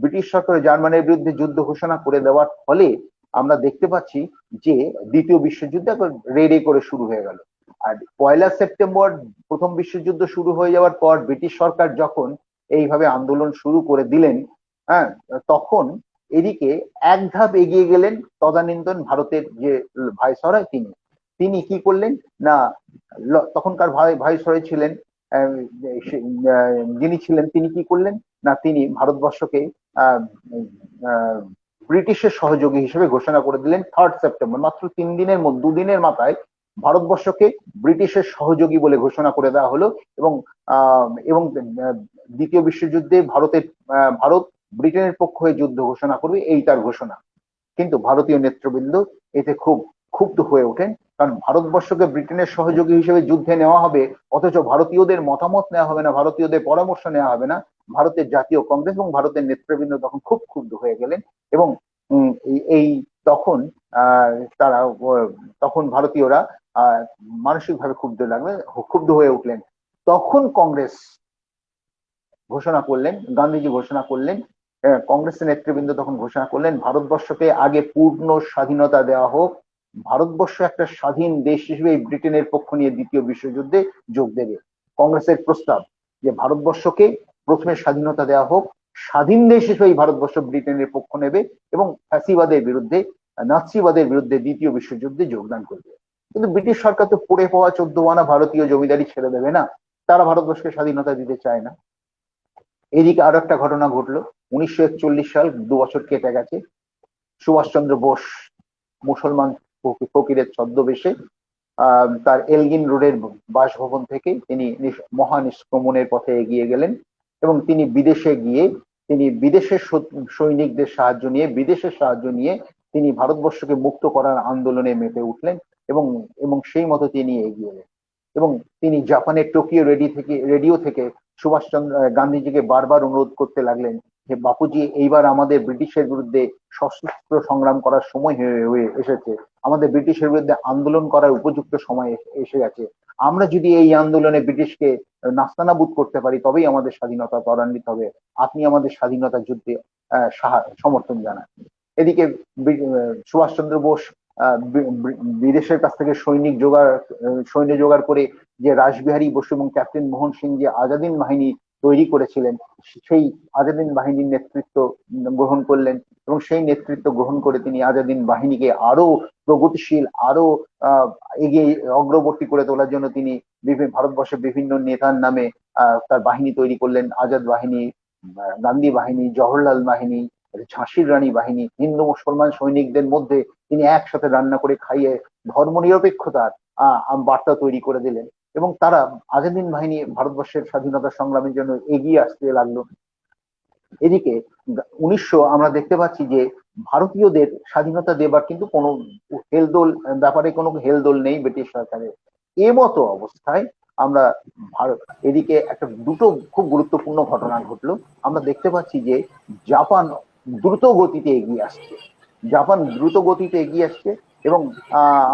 ব্রিটিশ সরকার জার্মানির বিরুদ্ধে যুদ্ধ ঘোষণা করে দেওয়ার ফলে আমরা দেখতে পাচ্ছি যে দ্বিতীয় বিশ্বযুদ্ধ এখন রেডি করে শুরু হয়ে গেল। আর 1 সেপ্টেম্বর প্রথম বিশ্বযুদ্ধ শুরু হয়ে যাওয়ার পর ব্রিটিশ সরকার যখন এইভাবে আন্দোলন শুরু করে দিলেন, হ্যাঁ, তখন এদিকে এক ধাপ এগিয়ে গেলেন তদানীন্তন ভারতের যে ভাইসরয় তিনি কি করলেন না, তখনকার ভাইসরয় ছিলেন যিনি ছিলেন, তিনি কি করলেন না, তিনি ভারতবর্ষকে ব্রিটিশের সহযোগী হিসেবে ঘোষণা করে দিলেন 3 সেপ্টেম্বর। মাত্র 2 দিনের মাথায় ভারতবর্ষকে ব্রিটিশের সহযোগী বলে ঘোষণা করে দেওয়া হলো। এবং এবং দ্বিতীয় বিশ্বযুদ্ধে ভারত ব্রিটেনের পক্ষ হয়ে যুদ্ধ ঘোষণা করবে, এই তার ঘোষণা। কিন্তু ভারতীয় নেতৃবৃন্দ এতে খুব ক্ষুব্ধ হয়ে ওঠেন, কারণ ভারতবর্ষকে ব্রিটেনের সহযোগী হিসেবে যুদ্ধে নেওয়া হবে, অথচ ভারতীয়দের মতামত নেওয়া হবে না, ভারতীয়দের পরামর্শ নেওয়া হবে না। ভারতের জাতীয় কংগ্রেস এবং ভারতের নেতৃবৃন্দ তখন খুব ক্ষুব্ধ হয়ে গেলেন এবং এই তখন তখন ভারতীয়রা মানসিকভাবে ক্ষুব্ধ হয়ে উঠলেন। তখন কংগ্রেস ঘোষণা করলেন, গান্ধীজি ঘোষণা করলেন, কংগ্রেসের নেতৃবৃন্দ তখন ঘোষণা করলেন ভারতবর্ষকে আগে পূর্ণ স্বাধীনতা দেওয়া হোক, ভারতবর্ষ একটা স্বাধীন দেশ হিসেবে ব্রিটেনের পক্ষ নিয়ে দ্বিতীয় বিশ্বযুদ্ধে যোগ দেবে। কংগ্রেসের প্রস্তাব যে ভারতবর্ষকে প্রথমে স্বাধীনতা দেওয়া হোক, স্বাধীন দেশ হিসেবে ভারতবর্ষ ব্রিটেনের পক্ষ নেবে এবং ফ্যাসিবাদের বিরুদ্ধে, নাৎসিবাদের বিরুদ্ধে দ্বিতীয় বিশ্বযুদ্ধে যোগদান করবে। কিন্তু ব্রিটিশ সরকার তো পড়ে পাওয়া 14 আনা ভারতীয় জমিদারি ছেড়ে দেবে না, তারা ভারতবর্ষকে স্বাধীনতা দিতে চায় না। এদিকে আরো একটা ঘটনা ঘটলো, 1941 সাল, 2 বছর কেটে গেছে। সুভাষচন্দ্র বোস মুসলমান ফকিরের ছদ্মবেশে তার এলগিন রোডের বাসভবন থেকে তিনি মহানিষ্ক্রমণের পথে এগিয়ে গেলেন এবং তিনি বিদেশের সৈনিকদের সাহায্য নিয়ে তিনি ভারতবর্ষকে মুক্ত করার আন্দোলনে মেতে উঠলেন এবং সেই মতো তিনি এগিয়ে এলেন। এবং তিনি জাপানের টোকিও রেডিও থেকে গান্ধীজিকে বারবার অনুরোধ করতে লাগলেন যে বাপুজি, এইবার আমাদের ব্রিটিশের বিরুদ্ধে সশস্ত্র সংগ্রাম করার সময় হয়ে এসেছে, আমাদের ব্রিটিশের বিরুদ্ধে আন্দোলন করার উপযুক্ত সময় এসে গেছে। আমরা যদি এই আন্দোলনে ব্রিটিশকে নাস্তানাবুদ করতে পারি তবেই আমাদের স্বাধীনতা ত্বরান্বিত হবে। আপনি আমাদের স্বাধীনতা যুদ্ধে সমর্থন জানান। এদিকে সুভাষচন্দ্র বোস বিদেশের কাছ থেকে সৈন্য জোগাড় করে যে রাসবিহারী বসু এবং ক্যাপ্টেন মোহন সিং যে আজাদিন বাহিনী তৈরি করেছিলেন, সেই আজাদিন বাহিনীর নেতৃত্ব গ্রহণ করলেন এবং সেই নেতৃত্ব গ্রহণ করে তিনি আজাদিন বাহিনীকে আরো প্রগতিশীল, আরো এগিয়ে অগ্রবর্তী করে তোলার জন্য তিনি ভারতবর্ষের বিভিন্ন নেতার নামে তার বাহিনী তৈরি করলেন। আজাদ বাহিনী, গান্ধী বাহিনী, জওহরলাল বাহিনী, ঝাঁসির রানী বাহিনী। হিন্দু মুসলমান সৈনিকদের মধ্যে তিনি একসাথে রান্না করে খাইয়ে ধর্মনিরপেক্ষতার বার্তা তৈরি করে দিলেন এবং তারা আজাদিন বাহিনী ভারতবর্ষের স্বাধীনতা সংগ্রামের জন্য এগিয়ে আসতে লাগলো। এদিকে 1900 আমরা দেখতে পাচ্ছি যে ভারতীয়দের স্বাধীনতা দেবার কিন্তু কোনো হেলদোল ব্যাপারে কোনো হেলদোল নেই ব্রিটিশ সরকারের। মতো অবস্থায় আমরা ভারত এদিকে একটা দুটো খুব গুরুত্বপূর্ণ ঘটনা ঘটলো। আমরা দেখতে পাচ্ছি যে জাপান দ্রুত গতিতে এগিয়ে আসছে। জাপান দ্রুত গতিতে এগিয়ে আসছে এবং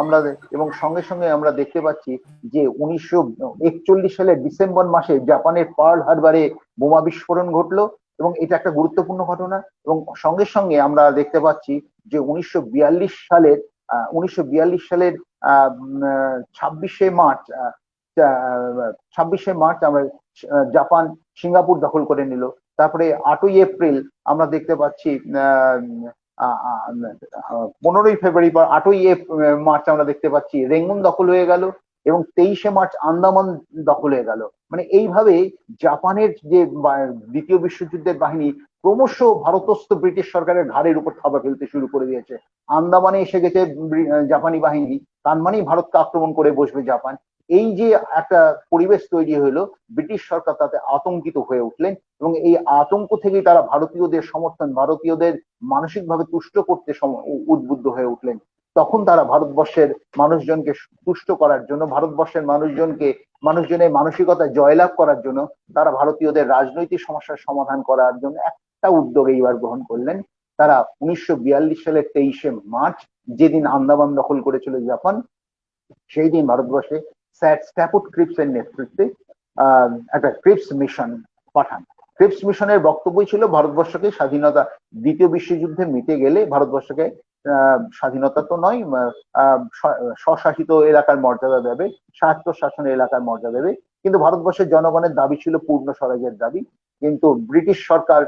আমরা এবং সঙ্গে সঙ্গে আমরা দেখতে পাচ্ছি যে 1941 সালের ডিসেম্বর মাসে জাপানের পার্ল হারবারে বোমা বিস্ফোরণ ঘটলো এবং এটা একটা গুরুত্বপূর্ণ ঘটনা। এবং সঙ্গে সঙ্গে আমরা দেখতে পাচ্ছি যে 1942 সালের 26শে মার্চ 26শে মার্চ আমরা জাপান সিঙ্গাপুর দখল করে নিল। তারপরে 8ই এপ্রিল আমরা দেখতে পাচ্ছি 15ই ফেব্রুয়ারি বা 8ই মার্চ আমরা দেখতে পাচ্ছি রেঙ্গুন দখল হয়ে গেল এবং 23শে মার্চ আন্দামান দখল হয়ে গেল। মানে এইভাবে জাপানের যে দ্বিতীয় বিশ্বযুদ্ধের বাহিনী ক্রমশ ভারতস্থ ব্রিটিশ সরকারের ঘাড়ের উপর থাবা ফেলতে শুরু করে দিয়েছে। আন্দামানে এসে গেছে জাপানি বাহিনী, তার মানেই ভারতকে আক্রমণ করে বসবে জাপান। এই যে একটা পরিবেশ তৈরি হলো, ব্রিটিশ সরকার তাতে আতঙ্কিত হয়ে উঠলেন এবং এই আতঙ্ক থেকেই তারা ভারতীয়দের সমর্থন, ভারতীয়দের মানসিকভাবে তুষ্ট করতে উদ্বুদ্ধ হয়ে উঠলেন। তখন তারা ভারতবর্ষের মানুষজনকে তুষ্ট করার জন্য, ভারতবর্ষের মানুষজনের মানসিকতা জয়লাভ করার জন্য তারা ভারতীয়দের রাজনৈতিক সমস্যার সমাধান করার জন্য একটা উদ্যোগ এইবার গ্রহণ করলেন। তারা 1942 সালের 23শে মার্চ, যেদিন আন্দামান দখল করেছিল জাপান, সেই দিন ভারতবর্ষে স্যার স্ট্যাফোর্ড ক্রিপসের নেতৃত্বে একটা ক্রিপস মিশন পাঠান। ক্রিপস মিশনের বক্তব্য ছিল ভারতবর্ষকে স্বাধীনতা, দ্বিতীয় বিশ্বযুদ্ধে মিটে গেলে ভারতবর্ষকে স্বাধীনতা তো নয়, স্বশাসিত এলাকার মর্যাদা দেবে, স্বায়ত্ত শাসনের এলাকার মর্যাদা দেবে। কিন্তু ভারতবর্ষের জনগণের দাবি ছিল পূর্ণ স্বরাজের দাবি। কিন্তু ব্রিটিশ সরকার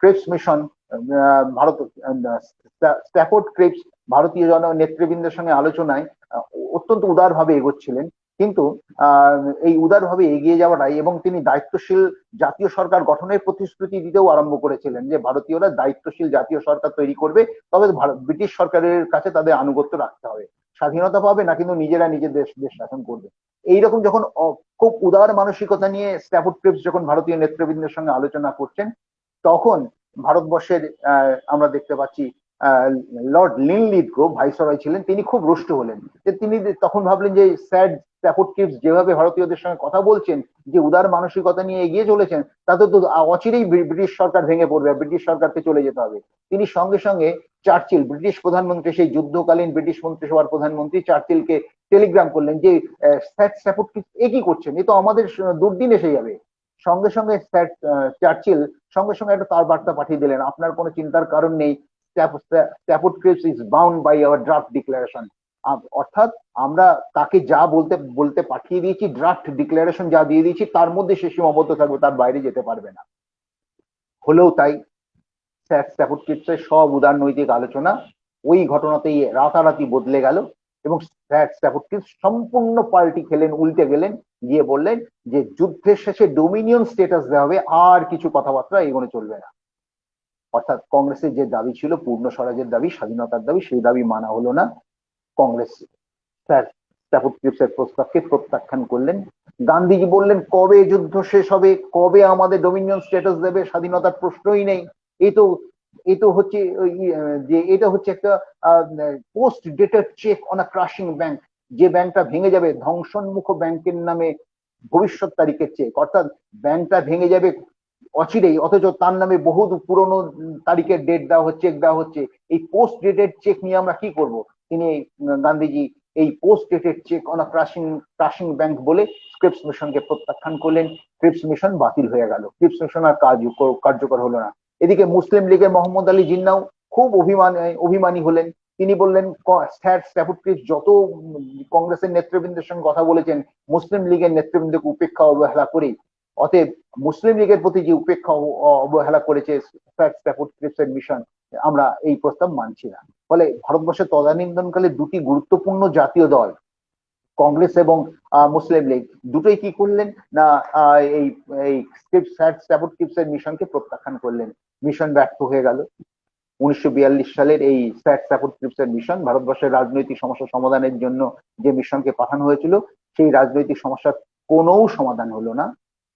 Cripps mission Bharat Stafford Cripps ভারতীয় নেতৃবৃন্দের সঙ্গে আলোচনায় অত্যন্ত উদারভাবে এগোচ্ছিলেন। কিন্তু এই উদারভাবে এগিয়ে যাওয়াটাই, এবং তিনি দায়িত্বশীল জাতীয় সরকার গঠনের প্রতিশ্রুতি দিতেও আরম্ভ করেছিলেন যে ভারতীয়রা দায়িত্বশীল জাতীয় সরকার তৈরি করবে, তবে ব্রিটিশ সরকারের কাছে তাদের আনুগত্য রাখতে হবে। স্বাধীনতা পাবে না, কিন্তু নিজেরা নিজের দেশ শাসন করবে। এইরকম যখন খুব উদার মানসিকতা নিয়ে স্ট্যাফোর্ড ক্রিপস যখন ভারতীয় নেতৃবৃন্দের সঙ্গে আলোচনা করছেন, তখন ভারতবর্ষের আমরা দেখতে পাচ্ছি লর্ড লিনলিথগো ভাইসরয় ছিলেন, তিনি খুব রুষ্ট হলেন। যে তিনি তখন ভাবলেন যে স্যার স্ট্যাফোর্ড ক্রিপস যেভাবে ভারতীয়দের সঙ্গে কথা বলছেন, যে উদার মানসিকতা নিয়ে এগিয়ে চলেছেন, তাতে তো অচিরেই ব্রিটিশ সরকার ভেঙে পড়বে, ব্রিটিশ সরকারকে চলে যেতে হবে। তিনি সঙ্গে সঙ্গে চার্চিল, ব্রিটিশ প্রধানমন্ত্রী, সেই যুদ্ধকালীন ব্রিটিশ মন্ত্রিসভার প্রধানমন্ত্রী চার্চিলকে টেলিগ্রাম করলেন যে স্যার স্ট্যাফোর্ড ক্রিপস এ কি করছেন, এ তো আমাদের দুর্দিন এসে যাবে। সঙ্গে সঙ্গে স্যার চার্চিল সঙ্গে সঙ্গে একটা তার বার্তা পাঠিয়ে দিলেন, আপনার কোনো চিন্তার কারণ নেই, Stafford Cripps is bound by our draft declaration. অর্থাৎ আমরা তাকে যা বলতে পাঠিয়ে দিয়েছি, ড্রাফট ডিক্লারেশন যা দিয়ে দিয়েছি, তার মধ্যে সে সীমাবদ্ধ থাকবে, তার বাইরে যেতে পারবে না। হলেও তাই, স্যার স্ট্যাফোর্ড ক্রিপসের সব উদারনৈতিক আলোচনা ওই ঘটনাতেই রাতারাতি বদলে গেল এবং স্যার স্ট্যাফোর্ড ক্রিপস সম্পূর্ণ পাল্টি খেলেন, উল্টে গেলেন, গিয়ে বললেন যে যুদ্ধের শেষে ডোমিনিয়ন স্ট্যাটাস দেওয়া হবে, আর কিছু কথাবার্তা এগোনো চলবে না। অর্থাৎ কংগ্রেসের যে দাবি ছিল পূর্ণ স্বরাজের দাবি, স্বাধীনতার দাবি, সেই দাবি মানা হলো না। কংগ্রেস স্যার স্ট্যাফোর্ড ক্রিপসের প্রস্তাবকে প্রত্যাখ্যান করলেন। গান্ধীজি বললেন, কবে যুদ্ধ শেষ হবে, কবে আমাদের ডোমিনিয়ন স্ট্যাটাস দেবে, স্বাধীনতার প্রশ্নই নেই। এই তো হচ্ছে যে এটা হচ্ছে একটা post dated check on a crushing bank, যে ব্যাংকটা ভেঙে যাবে, ধ্বংসোন্মুখ ব্যাংকের নামে ভবিষ্যৎ তারিখের চেক। অর্থাৎ ব্যাংকটা ভেঙে যাবে অচিরেই, অথচ তার নামে বহু পুরনো তারিখের ডেট দেওয়া হচ্ছে, চেক দেওয়া হচ্ছে। এই পোস্ট ডেটেড চেক নিয়ে আমরা কি করব? তিনি গান্ধীজি এই post dated check on a crushing bank বলে ক্রিপস মিশনকে প্রত্যাখ্যান করলেন। ক্রিপস মিশন বাতিল হয়ে গেল, ক্রিপস মিশন আর কার্যকর হলো না। এদিকে মুসলিম লীগের মোহাম্মদ আলী জিন্নাও খুব অভিমানী হলেন। তিনি বললেন, স্যার স্ট্যাফোর্ড ক্রিপস যত কংগ্রেসের নেতৃবৃন্দের সঙ্গে কথা বলেছেন, মুসলিম লীগের নেতৃবৃন্দকে উপেক্ষা অবহেলা করে, অতএব মুসলিম লীগের প্রতি যে উপেক্ষা অবহেলা করেছে স্যার স্ট্যাফোর্ড ক্রিপসের মিশন, আমরা এই প্রস্তাব মানছি না। ফলে ভারতবর্ষের তদানীন্তনকালে দুটি গুরুত্বপূর্ণ জাতীয় দল, কংগ্রেস এবং মুসলিম লীগ, দুটোই কি করলেন না, এই স্যার স্ট্যাফোর্ড ক্রিপসের মিশনকে প্রত্যাখ্যান করলেন। মিশন ব্যর্থ হয়ে গেল। 1942 সালের এই স্যার স্ট্যাফোর্ড ক্রিপসের মিশন, ভারতবর্ষের রাজনৈতিক সমস্যা সমাধানের জন্য যে মিশনকে পাঠানো হয়েছিল, সেই রাজনৈতিক সমস্যার কোনো সমাধান হলো না।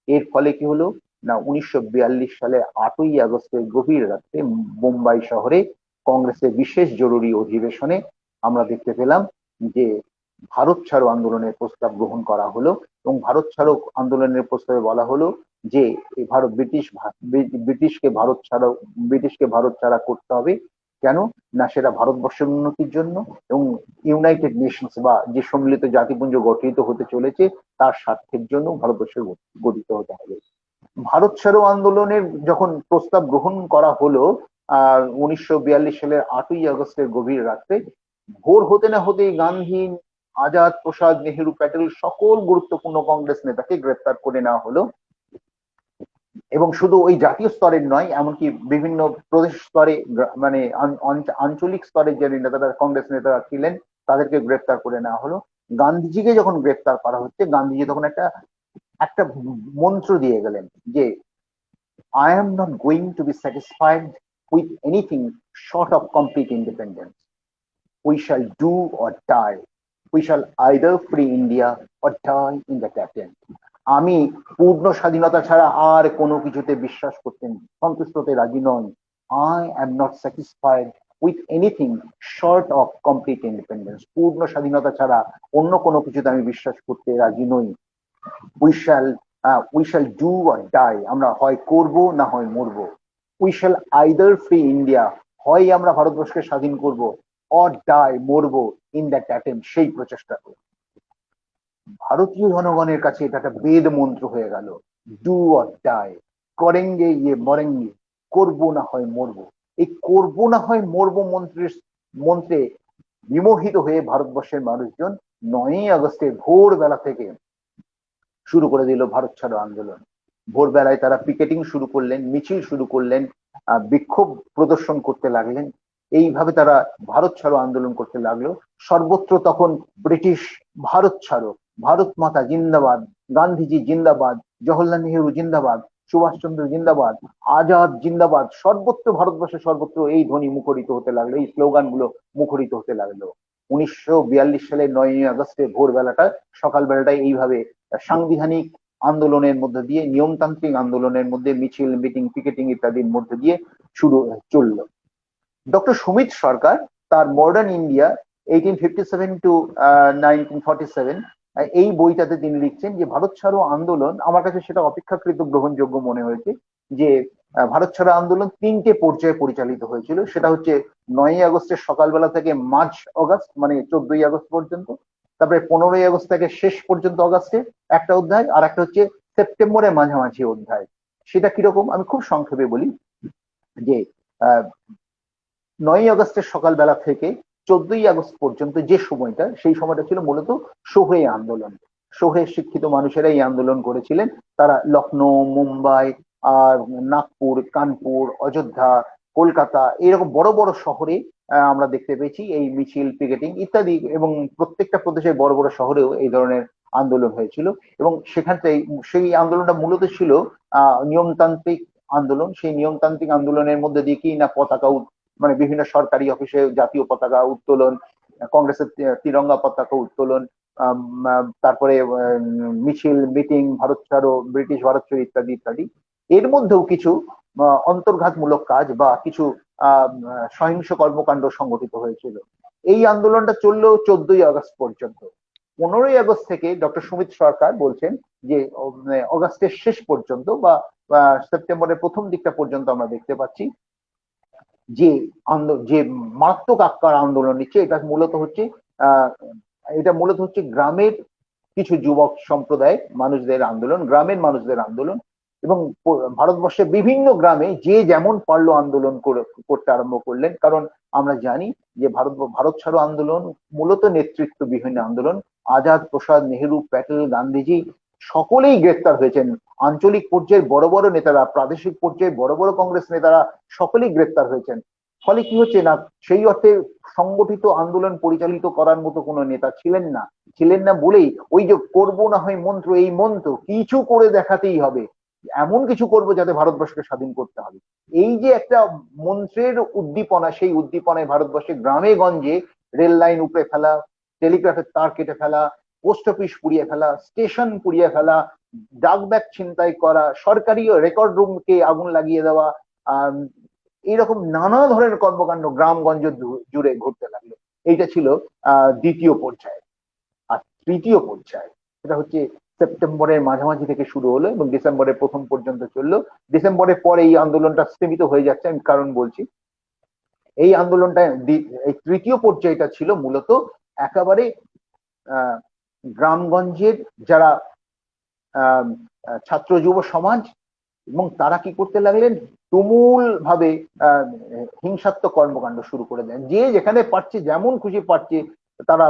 এর ফলে কি হলো, না 1942 সালে 8ই আগস্টের গভীর রাতে মুম্বাই শহরে কংগ্রেসের বিশেষ জরুরি অধিবেশনে আমরা দেখতে পেলাম যে ভারত ছাড়ো আন্দোলনের প্রস্তাব গ্রহণ করা হলো এবং ভারত ছাড়ো আন্দোলনের প্রস্তাবে বলা হলো যে ভারত ব্রিটিশকে ভারত ছাড়া করতে হবে। কেন না সেটা ভারতবর্ষের উন্নতির জন্য এবং ইউনাইটেড নেশনস বা যে সম্মিলিত জাতিপুঞ্জ গঠিত হতে চলেছে তার স্বার্থের জন্য ভারতবর্ষের গঠিত হতে হবে। ভারত ছাড়ো আন্দোলনের যখন প্রস্তাব গ্রহণ করা হলো 1942 সালের 8ই আগস্টের গভীর রাত্রে, ভোর হতে না হতেই গান্ধী, আজাদ, প্রসাদ, নেহেরু, প্যাটেল সকল গুরুত্বপূর্ণ কংগ্রেস নেতাকে গ্রেপ্তার করে নেওয়া হলো এবং শুধু ওই জাতীয় স্তরের নয়, এমনকি বিভিন্ন প্রদেশ স্তরে মানে আঞ্চলিক স্তরে যে নেতারা কংগ্রেস নেতারা ছিলেন তাদেরকে গ্রেপ্তার করে নেওয়া হলো। গান্ধীজিকে যখন গ্রেপ্তার করা হচ্ছে, গান্ধীজি তখন একটা মন্ত্র দিয়ে গেলেন যে I am not going to be satisfied with anything short of complete independence. We shall do or die. We shall either free India or die in that attempt. আমি পূর্ণ স্বাধীনতা ছাড়া আর কোনো কিছুতে বিশ্বাস করতেন সন্তুষ্ট হতে রাজি নন। I am not satisfied with anything short of complete independence. পূর্ণ স্বাধীনতা ছাড়া অন্য কোনো কিছুতে আমি বিশ্বাস করতে রাজি নই। We shall do or die. আমরা হয় করব না হয় মরব। We shall either free India. হয় আমরা ভারতবর্ষকে স্বাধীন করব, or die, মরব in that attempt, সেই প্রচেষ্টাতে। ভারতীয় জনগণের কাছে এটা একটা বেদ মন্ত্র হয়ে গেল, ডু অর ডাই, করেঙ্গে ইয়ে মরেঙ্গে, করবো না হয় মরবো। এই করবো না হয় মরবো মন্ত্রে বিমোহিত হয়ে ভারতবর্ষের মানুষজন 9ই আগস্টে ভোরবেলা থেকে শুরু করে দিল ভারত ছাড়ো আন্দোলন। ভোরবেলায় তারা পিকেটিং শুরু করলেন, মিছিল শুরু করলেন, বিক্ষোভ প্রদর্শন করতে লাগলেন। এইভাবে তারা ভারত ছাড়ো আন্দোলন করতে লাগলো। সর্বত্র তখন ব্রিটিশ ভারত ছাড়ো, ভারত মাতা জিন্দাবাদ, গান্ধীজি জিন্দাবাদ, জওহরলাল নেহেরু জিন্দাবাদ, সুভাষচন্দ্র জিন্দাবাদ, আজাদ জিন্দাবাদ, সর্বত্র ভারতবর্ষে সর্বত্র এই ধ্বনি মুখরিত হতে লাগলো, এই স্লোগান গুলো মুখরিত হতে লাগলো। 1942 সালের 9ই আগস্টে ভোরবেলাটা সকালবেলাটায় এইভাবে সাংবিধানিক আন্দোলনের মধ্যে দিয়ে, নিয়মতান্ত্রিক আন্দোলনের মধ্যে, মিছিল, মিটিং, পিকেটিং ইত্যাদির মধ্যে দিয়ে চললো। ডক্টর সুমিত সরকার তার মডার্ন ইন্ডিয়া 1857 to 1947 এই বইটাতে তিনি লিখছেন যে ভারত ছাড়ো আন্দোলন, আমার কাছে সেটা অপেক্ষাকৃত গ্রহণযোগ্য মনে হয়েছে, যে ভারত ছাড়ো আন্দোলন 3টে পর্যায়ে পরিচালিত হয়েছিল। সেটা হচ্ছে 9ই আগস্টের সকালবেলা থেকে মার্চ অগাস্ট মানে 14ই আগস্ট পর্যন্ত, তারপরে 15ই আগস্ট থেকে শেষ পর্যন্ত অগাস্টে একটা অধ্যায়, আর একটা হচ্ছে সেপ্টেম্বরের মাঝামাঝি অধ্যায়। সেটা কিরকম আমি খুব সংক্ষেপে বলি যে 9ই আগস্টের সকালবেলা থেকে 14ই আগস্ট পর্যন্ত যে সময়টা, সেই সময়টা ছিল মূলত শোহে আন্দোলন। শোহে শিক্ষিত মানুষেরা এই আন্দোলন করেছিলেন। তারা লখনৌ, মুম্বাই, আর নাগপুর, কানপুর, অযোধ্যা, কলকাতা এরকম বড় বড় শহরে আমরা দেখতে পেয়েছি এই মিছিল, পিকেটিং ইত্যাদি, এবং প্রত্যেকটা প্রদেশের বড় বড় শহরেও এই ধরনের আন্দোলন হয়েছিল। এবং সেখান থেকে সেই আন্দোলনটা মূলত ছিল নিয়মতান্ত্রিক আন্দোলন। সেই নিয়মতান্ত্রিক আন্দোলনের মধ্যে দিয়ে কি না পতাকা, মানে বিভিন্ন সরকারি অফিসে জাতীয় পতাকা উত্তোলন, কংগ্রেসের তিরঙ্গা পতাকা উত্তোলন, তারপরে মিছিল, মিটিং, ভারত ছাড়ো, ব্রিটিশ ভারত ছাড়ো ইত্যাদি ইত্যাদি। এর মধ্যেও কিছু অন্তর্ঘাতমূলক কাজ বা কিছু সহিংস কর্মকাণ্ড সংগঠিত হয়েছিল। এই আন্দোলনটা চললো 14ই আগস্ট পর্যন্ত। 15ই আগস্ট থেকে ডক্টর সুমিত সরকার বলছেন যে অগাস্টের শেষ পর্যন্ত বা সেপ্টেম্বরের প্রথম দিকটা পর্যন্ত আমরা দেখতে পাচ্ছি যে মারাত্মক আকার আন্দোলন নিচ্ছে। এটা মূলত হচ্ছে গ্রামের কিছু যুবক সম্প্রদায় মানুষদের আন্দোলন, গ্রামের মানুষদের আন্দোলন। এবং ভারতবর্ষের বিভিন্ন গ্রামে যে যেমন পারলো আন্দোলন করতে আরম্ভ করলেন। কারণ আমরা জানি যে ভারত ছাড়ো আন্দোলন মূলত নেতৃত্ববিহীন আন্দোলন। আজাদ, প্রসাদ, নেহেরু, প্যাটেল, গান্ধীজি সকলেই গ্রেপ্তার হয়েছেন। আঞ্চলিক পর্যায়ে বড় বড় নেতারা, প্রাদেশিক পর্যায়ে বড় বড় কংগ্রেস নেতারা সকলেই গ্রেপ্তার হয়েছেন। ফলে কি হচ্ছে না, সেই অর্থে সংগঠিত আন্দোলন পরিচালিত করার মতো কোনো নেতা ছিলেন না বলেই ওই যে করবো না হয় মন্ত্র, এই মন্ত্র কিছু করে দেখাতেই হবে, এমন কিছু করবো যাতে ভারতবর্ষকে স্বাধীন করতে হবে, এই যে একটা মন্ত্রের উদ্দীপনা, সেই উদ্দীপনায় ভারতবর্ষে গ্রামে গঞ্জে রেল লাইন উপড়ে ফেলা, টেলিগ্রাফের তার কেটে ফেলা, পোস্ট অফিস পুড়িয়ে ফেলা, স্টেশন পুড়িয়ে ফেলা, ডাক ব্যাগ ছিনতাই করা, সরকারি রেকর্ড রুমকে আগুন লাগিয়ে দেওয়া, এইরকম নানা ধরনের কর্মকাণ্ড গ্রামগঞ্জ জুড়ে ঘটতে লাগলো। এইটা ছিল দ্বিতীয় পর্যায়ে। আর তৃতীয় পর্যায়ে সেটা হচ্ছে সেপ্টেম্বরের মাঝামাঝি থেকে শুরু হলো এবং ডিসেম্বরের প্রথম পর্যন্ত চললো। ডিসেম্বরের পরে এই আন্দোলনটা স্থিমিত হয়ে যাচ্ছে, আমি কারণ বলছি। এই আন্দোলনটা এই তৃতীয় পর্যায়টা ছিল মূলত একেবারে গ্রামগঞ্জের যারা ছাত্র যুব সমাজ, এবং তারা কি করতে লাগলেন, তুমুল ভাবে হিংসাত্মক কর্মকাণ্ড শুরু করে দেন। যে যেখানে পারছে, যেমন খুশি পারছে, তারা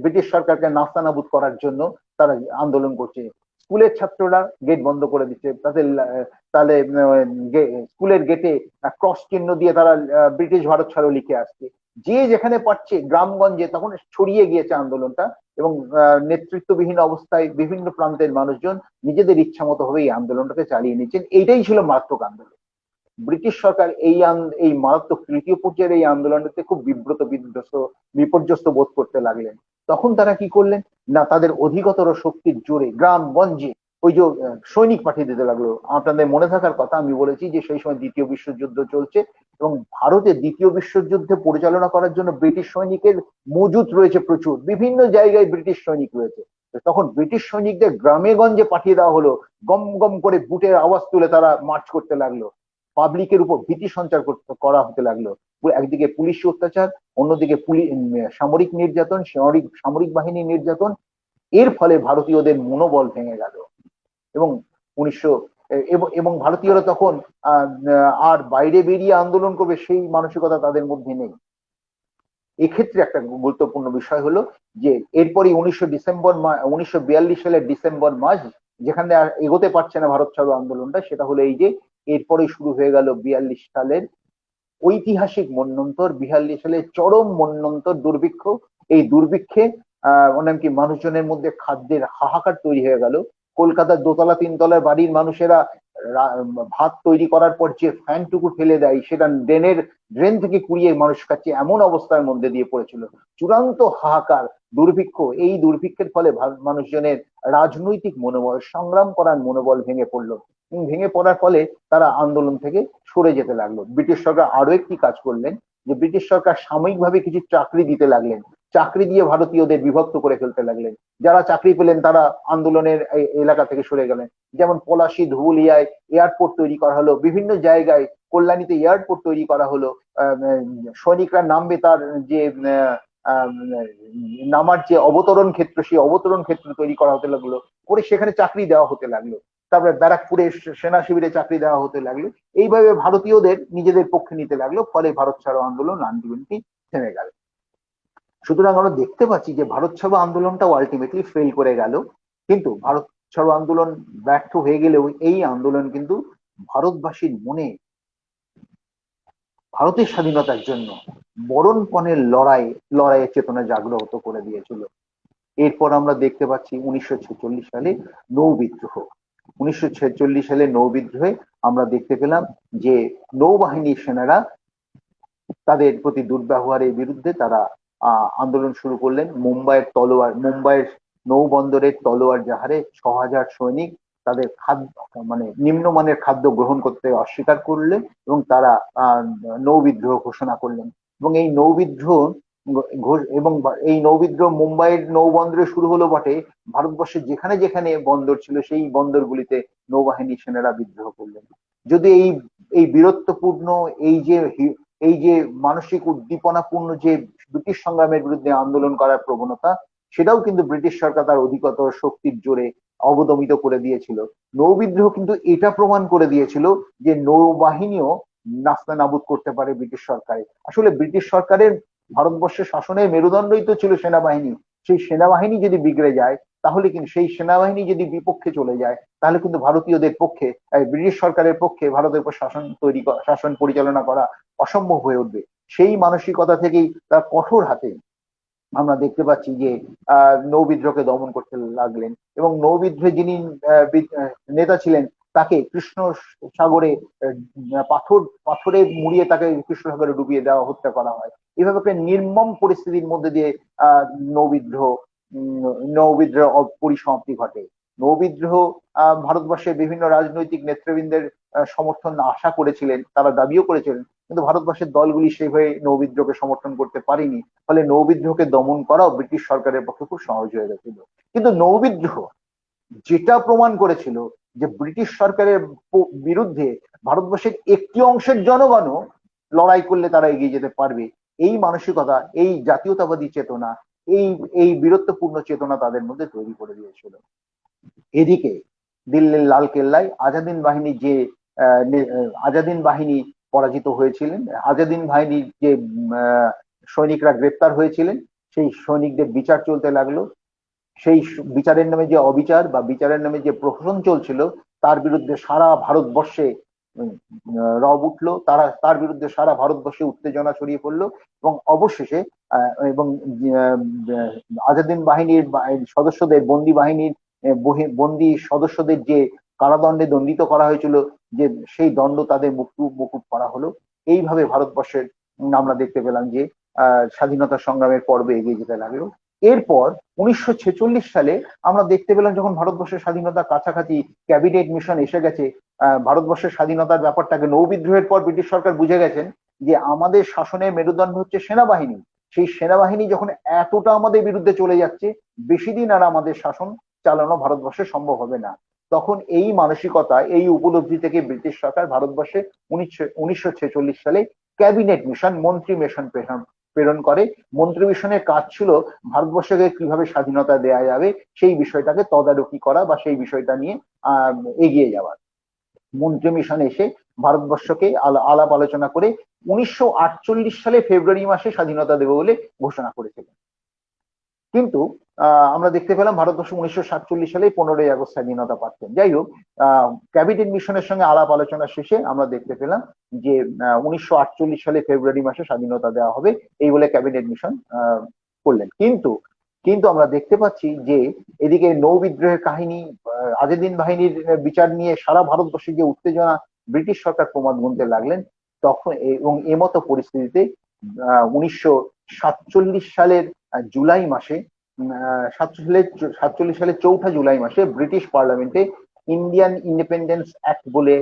ব্রিটিশ সরকারকে নাস্তানাবুদ করার জন্য তারা আন্দোলন করছে। স্কুলের ছাত্ররা গেট বন্ধ করে দিচ্ছে, তাদের তাহলে স্কুলের গেটে ক্রস চিহ্ন দিয়ে তারা ব্রিটিশ ভারত ছাড়ো লিখে আসছে। যে যেখানে পারছে গ্রামগঞ্জে তখন ছড়িয়ে গিয়েছে আন্দোলনটা, এবং নেতৃত্ববিহীন অবস্থায় বিভিন্ন প্রান্তের মানুষজন নিজেদের ইচ্ছা মতো ভাবে এই আন্দোলনটাকে চালিয়ে নিচ্ছেন। এইটাই ছিল মারাত্মক আন্দোলন। ব্রিটিশ সরকার এই মারাত্মক তৃতীয় পর্যায়ের এই আন্দোলনটাতে খুব বিপর্যস্ত বোধ করতে লাগলেন। তখন তারা কি করলেন না, তাদের অধিকতর শক্তির জোরে গ্রামগঞ্জে ওই যে সৈনিক পাঠিয়ে দিতে লাগলো। আপনাদের মনে থাকার কথা, আমি বলেছি যে সেই সময় দ্বিতীয় বিশ্বযুদ্ধ চলছে এবং ভারতে দ্বিতীয় বিশ্বযুদ্ধে পরিচালনা করার জন্য ব্রিটিশ সৈনিকের মজুত রয়েছে প্রচুর, বিভিন্ন জায়গায় ব্রিটিশ সৈনিক রয়েছে। তখন ব্রিটিশ সৈনিকদের গ্রামে গঞ্জে পাঠিয়ে দেওয়া হলো। গম গম করে বুটের আওয়াজ তুলে তারা মার্চ করতে লাগলো, পাবলিকের উপর ভীতি সঞ্চার করা হতে লাগলো। একদিকে পুলিশি অত্যাচার, অন্যদিকে সামরিক নির্যাতন, সামরিক বাহিনী নির্যাতন। এর ফলে ভারতীয়দের মনোবল ভেঙে গেল এবং 1900 এবং ভারতীয়রা তখন আর বাইরে বেরিয়ে আন্দোলন করবে সেই মানসিকতা তাদের মধ্যে নেই। এক্ষেত্রে একটা গুরুত্বপূর্ণ বিষয় হলো যে এরপরই 1942 সালের ডিসেম্বর মাস, যেখানে আর এগোতে পারছে না ভারত ছাড়ো আন্দোলনটা, সেটা হলো এই যে এরপরেই শুরু হয়ে গেল 42 সালের ঐতিহাসিক মন্বন্তর, 42 সালের চরম মন্বন্তর দুর্ভিক্ষ। এই দুর্ভিক্ষে এমনকি মানুষজনের মধ্যে খাদ্যের হাহাকার তৈরি হয়ে গেল। কলকাতার দোতলা তিনতলার বাড়ির মানুষেরা ভাত তৈরি করার পর যে ফ্যানটুকু ফেলে দেয় সেটা ড্রেন থেকে কুড়িয়ে মানুষ খাচ্ছে, এমন অবস্থার মধ্যে দিয়ে পড়েছিল। চূড়ান্ত হাহাকার, দুর্ভিক্ষ। এই দুর্ভিক্ষের ফলে মানুষজনের রাজনৈতিক মনোবল, সংগ্রাম করার মনোবল ভেঙে পড়লো। ভেঙে পড়ার ফলে তারা আন্দোলন থেকে সরে যেতে লাগলো। ব্রিটিশ সরকার আরো একটি কাজ করলেন, যে ব্রিটিশ সরকার সাময়িকভাবে কিছু চাকরি দিতে লাগলেন, চাকরি দিয়ে ভারতীয়দের বিভক্ত করে ফেলতে লাগলেন। যারা চাকরি পেলেন তারা আন্দোলনের এলাকা থেকে সরে গেলেন। যেমন পলাশী, ধুবুলিয়ায় এয়ারপোর্ট তৈরি করা হলো, বিভিন্ন জায়গায় কল্যাণীতে এয়ারপোর্ট তৈরি করা হলো। সৈনিকরা নামবে, তার যে নামার যে অবতরণ ক্ষেত্র, সেই অবতরণ ক্ষেত্র তৈরি করা হতে লাগলো, করে সেখানে চাকরি দেওয়া হতে লাগলো। তারপরে ব্যারাকপুরে সেনা শিবিরে চাকরি দেওয়া হতে লাগলো। এইভাবে ভারতীয়দের নিজেদের পক্ষে নিতে লাগলো, ফলে ভারত ছাড়ো আন্দোলন আলটিমেটলি থেমে গেল। সুতরাং আমরা দেখতে পাচ্ছি যে ভারত ছাড়ো আন্দোলনটাও আলটিমেটলি ফেল করে গেল। কিন্তু ভারত ছাড়ো আন্দোলন ব্যর্থ হয়ে গেলেও এই আন্দোলন কিন্তু ভারতবাসীর ভারতের স্বাধীনতার জন্য মরণপণের লড়াইয়ের চেতনা জাগ্রত করে দিয়েছিল। এরপর আমরা দেখতে পাচ্ছি 1946 সালে নৌবিদ্রোহ। 1946 সালে নৌবিদ্রোহে আমরা দেখতে পেলাম যে নৌবাহিনীর সেনারা তাদের প্রতি দুর্ব্যবহারের বিরুদ্ধে তারা আন্দোলন শুরু করলেন। মুম্বাইয়ের নৌবন্দরের তলোয়ার জাহারে 6000 সৈনিক তাদের নিম্নমানের খাদ্য গ্রহণ করতে অস্বীকার করলেন এবং তারা নৌবিদ্রোহ ঘোষণা করলেন। এবং এই নৌবিদ্রোহ মুম্বাইয়ের নৌবন্দরে শুরু হলো বটে, ভারতবর্ষের যেখানে যেখানে বন্দর ছিল সেই বন্দরগুলিতে নৌবাহিনী সেনারা বিদ্রোহ করলেন। যদি এই বীরত্বপূর্ণ এই যে মানসিক উদ্দীপনাপূর্ণ যে ব্রিটিশ সংগ্রামের বিরুদ্ধে আন্দোলন করার প্রবণতা, সেটাও কিন্তু ব্রিটিশ সরকার তার অধিকতর শক্তির জোরে অবদমিত করে দিয়েছিল। নৌবিদ্রোহ কিন্তু এটা প্রমাণ করে দিয়েছিল যে নৌবাহিনীও নাস্তানাবুদ করতে পারে ব্রিটিশ সরকারের। আসলে ব্রিটিশ সরকারের ভারতবর্ষের শাসনের মেরুদণ্ডই তো ছিল সেনাবাহিনী। সেই সেনাবাহিনী যদি বিগড়ে যায়, তাহলে কিন্তু সেই সেনাবাহিনী যদি বিপক্ষে চলে যায়, তাহলে কিন্তু ভারতীয়দের পক্ষে, ব্রিটিশ সরকারের পক্ষে ভারতের উপর শাসন পরিচালনা করা অসম্ভব হয়ে উঠবে। সেই মানসিকতা থেকেই তার কঠোর হাতে আমরা দেখতে পাচ্ছি যে নৌবিদ্রোহকে দমন করতে লাগলেন। এবং নৌবিদ্রোহে যিনি নেতা ছিলেন, তাকে কৃষ্ণ সাগরে পাথরে মুড়িয়ে তাকে কৃষ্ণ সাগরে ডুবিয়ে দেওয়া, হত্যা করা হয়। এভাবে একটা নির্মম পরিস্থিতির মধ্যে দিয়ে নৌবিদ্রোহ পরিসমাপ্তি ঘটে। নৌবিদ্রোহ ভারতবর্ষের বিভিন্ন রাজনৈতিক নেতৃবৃন্দের সমর্থন আশা করেছিলেন, তারা দাবিও করেছিলেন, কিন্তু ভারতবর্ষের দলগুলি সেইভাবে নৌবিদ্রোহকে সমর্থন করতে পারেনি। ফলে নৌবিদ্রোহকে দমন করাও ব্রিটিশ সরকারের পক্ষে খুব সহজ হয়ে গেছিল। কিন্তু নৌবিদ্রোহ যেটা প্রমাণ করেছিল যে ব্রিটিশ সরকারের বিরুদ্ধে ভারতবর্ষের একটি অংশের জনগণও লড়াই করলে তারা এগিয়ে যেতে পারবে, এই মানসিকতা, এই জাতীয়তাবাদী চেতনা, এই এই বীরত্বপূর্ণ চেতনা তাদের মধ্যে তৈরি করে দিয়েছিল। এদিকে দিল্লির লাল কেল্লায় আজাদিন বাহিনী যে আজাদিন বাহিনী পরাজিত হয়েছিলেন, আজাদিন বাহিনীর যে সৈনিকরা গ্রেপ্তার হয়েছিলেন, সেই সৈনিকদের বিচার চলতে লাগলো। সেই বিচারের নামে যে অবিচার বা বিচারের নামে যে প্রহসন চলছিল, তার বিরুদ্ধে সারা ভারতবর্ষে রব উঠলো, তার বিরুদ্ধে সারা ভারতবর্ষে উত্তেজনা ছড়িয়ে পড়লো এবং অবশেষে এবং আজাদিন বাহিনীর সদস্যদের, বন্দি বাহিনীর বন্দি সদস্যদের যে কারাদণ্ডে দণ্ডিত করা হয়েছিল, যে সেই দণ্ড তাদের মুকুব করা হলো। এইভাবে ভারতবর্ষের আমরা দেখতে পেলাম যে স্বাধীনতা সংগ্রামের পর্বে এগিয়ে যেতে লাগলো। এরপর 1946 সালে আমরা দেখতে পেলাম, যখন ভারতবর্ষের স্বাধীনতা কাছাকাছি, ক্যাবিনেট মিশন এসে গেছে, ভারতবর্ষের স্বাধীনতার ব্যাপারটাকে, নৌবিদ্রোহের পর ব্রিটিশ সরকার বুঝে গেছেন যে আমাদের শাসনের মেরুদণ্ড হচ্ছে সেনাবাহিনী। সেই সেনাবাহিনী যখন এতটা আমাদের বিরুদ্ধে চলে যাচ্ছে, বেশি দিন আর আমাদের শাসন চালানো ভারতবর্ষে সম্ভব হবে না। তখন এই মানসিকতা, এই উপলব্ধি থেকে ব্রিটিশ সরকার ভারতবর্ষে 1946 সালে ক্যাবিনেট মিশন, মন্ত্রী মিশন প্রেরণ করে। মন্ত্রী মিশনের কাজ ছিল ভারতবর্ষকে কিভাবে স্বাধীনতা দেয়া যাবে সেই বিষয়টাকে তদারকি করা বা সেই বিষয়টা নিয়ে এগিয়ে যাওয়া। মন্ত্রী মিশন এসে ভারতবর্ষকে আলাপ আলোচনা করে 1948 সালে ফেব্রুয়ারি মাসে স্বাধীনতা দেবে বলে ঘোষণা করেছিলেন। কিন্তু আমরা দেখতে পেলাম ভারতবর্ষ 1947 সালে 15ই আগস্ট স্বাধীনতা পাচ্ছেন। যাই হোক, ক্যাবিনেট মিশনের সঙ্গে আলাপ আলোচনা শেষে আমরা দেখতে পেলাম যে 1948 সালে ফেব্রুয়ারি মাসে স্বাধীনতা দেওয়া হবে, এই বলে ক্যাবিনেট মিশন করলেন। কিন্তু আমরা দেখতে পাচ্ছি যে এদিকে নৌ বিদ্রোহের কাহিনী, আজাদিন বাহিনীর বিচার নিয়ে সারা ভারতবর্ষে যে উত্তেজনা, ব্রিটিশ সরকার প্রমাদ গুনতে লাগলেন। তখন এবং এমতো পরিস্থিতিতে 1947 সালের জুলাই মাসে, 47 সালের 4 জুলাই মাসে ব্রিটিশ পার্লামেন্টে ইন্ডিয়ান ইন্ডিপেন্ডেন্স অ্যাক্ট বলে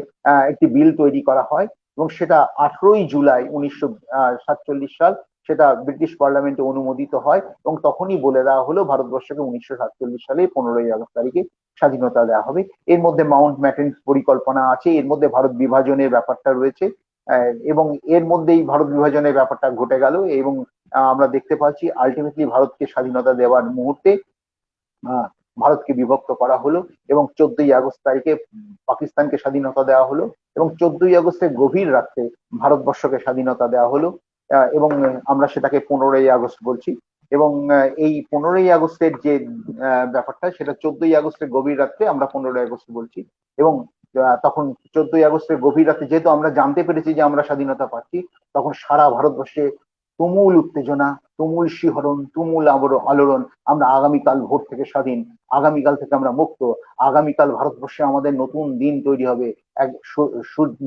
একটি বিল তৈরি করা হয় এবং সেটা 18 জুলাই 1947 সাল সেটা ব্রিটিশ পার্লামেন্টে অনুমোদিত হয় এবং তখনই বলে দেওয়া হলো ভারতবর্ষকে 1947 সালে 15ই আগস্ট তারিখে স্বাধীনতা দেওয়া হবে। এর মধ্যে মাউন্ট ব্যাটেন পরিকল্পনা আছে, এর মধ্যে ভারত বিভাজনের ব্যাপারটা রয়েছে এবং এর মধ্যেই ভারত বিভাজনের ব্যাপারটা ঘটে গেল এবং আমরা দেখতে পাচ্ছি আলটিমেটলি ভারতকে স্বাধীনতা দেওয়ার মুহূর্তে ভারতকে বিভক্ত করা হলো এবং 14ই আগস্ট তারিখে পাকিস্তানকে স্বাধীনতা দেওয়া হলো এবং 14ই আগস্টের গভীর রাত্রে ভারতবর্ষকে স্বাধীনতা দেওয়া হলো এবং আমরা সেটাকে 15ই আগস্ট বলছি। এবং এই 15ই আগস্টের যে ব্যাপারটা, সেটা 14ই আগস্টের গভীর রাত্রে আমরা 15ই আগস্ট বলছি এবং তখন 14ই আগস্টের গভীর রাতে যেহেতু আমরা জানতে পেরেছি যে আমরা স্বাধীনতা পাচ্ছি, তখন সারা ভারতবর্ষে তুমুল উত্তেজনা, তুমুল শিহরণ, তুমুল আলোড়ন। আমরা আগামীকাল ভোর থেকে স্বাধীন, আগামীকাল থেকে আমরা মুক্ত, আগামীকাল ভারতবর্ষে আমাদের নতুন দিন তৈরি হবে, এক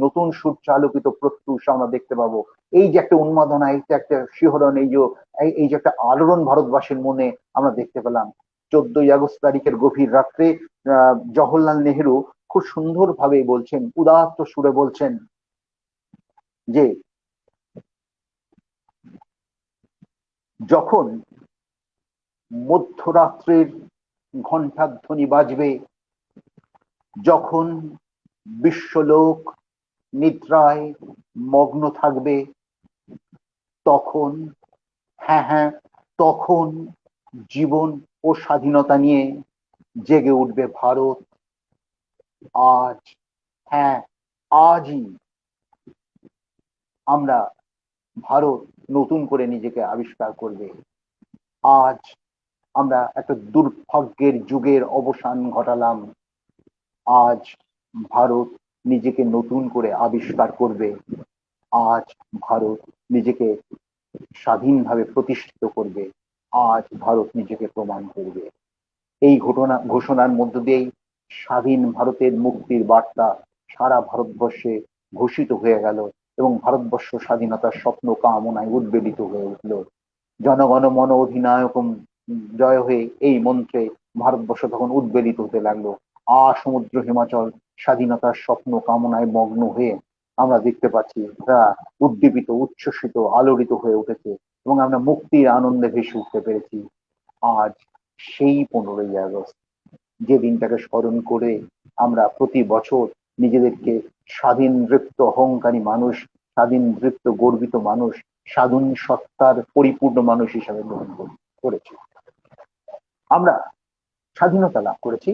নতুন সূর্যালোকিত প্রত্যুষ আমরা দেখতে পাবো। এই যে একটা উন্মাদনা, এই যে একটা শিহরণ, এই যে একটা আলোড়ন ভারতবাসীর মনে আমরা দেখতে পেলাম। 14ই আগস্ট তারিখের গভীর রাত্রে জওহরলাল নেহেরু খুব সুন্দরভাবে বলছেন, উদাত্ত সুরে বলছেন যে যখন মধ্যরাত্রের ঘণ্টাধ্বনি বাজবে, যখন বিশ্বলোক নিদ্রায় মগ্ন থাকবে, তখন হ্যাঁ তখন জীবন ও স্বাধীনতা নিয়ে জেগে উঠবে ভারত। আজ, হ্যাঁ আজই আমরা ভারত নতুন করে নিজেকে আবিষ্কার করবে। আজ আমরা একটা দুর্ভাগ্যের যুগের অবসান ঘটালাম। আজ ভারত নিজেকে নতুন করে আবিষ্কার করবে। আজ ভারত নিজেকে স্বাধীনভাবে প্রতিষ্ঠিত করবে। আজ ভারত নিজেকে প্রমাণ করবে। এই ঘোষণার মধ্য দিয়েই স্বাধীন ভারতের মুক্তির বার্তা সারা ভারতবর্ষে ঘোষিত হয়ে গেল এবং ভারতবর্ষ স্বাধীনতার স্বপ্ন কামনায় উদ্বেলিত হয়ে উঠল। জনগণ মন অধিনায়কম জয় হয়ে এই মন্ত্রে ভারতবর্ষ তখন উদ্বেলিত হতে লাগলো। সমুদ্র হিমাচল স্বাধীনতার স্বপ্ন কামনায় মগ্ন হয়ে আমরা দেখতে পাচ্ছি তারা উদ্দীপিত, উচ্ছ্বসিত, আলোড়িত হয়ে উঠেছে এবং আমরা মুক্তির আনন্দে ভেসে উঠতে পেরেছি। আজ সেই 15ই আগস্ট, যে দিনটাকে স্মরণ করে আমরা প্রতি বছর নিজেদেরকে স্বাধীন দৃপ্ত অহংকারী মানুষ, স্বাধীন দৃপ্ত গর্বিত মানুষ, স্বাধীন সত্তার পরিপূর্ণ মানুষ হিসাবে গ্রহণ করেছি। আমরা স্বাধীনতা লাভ করেছি,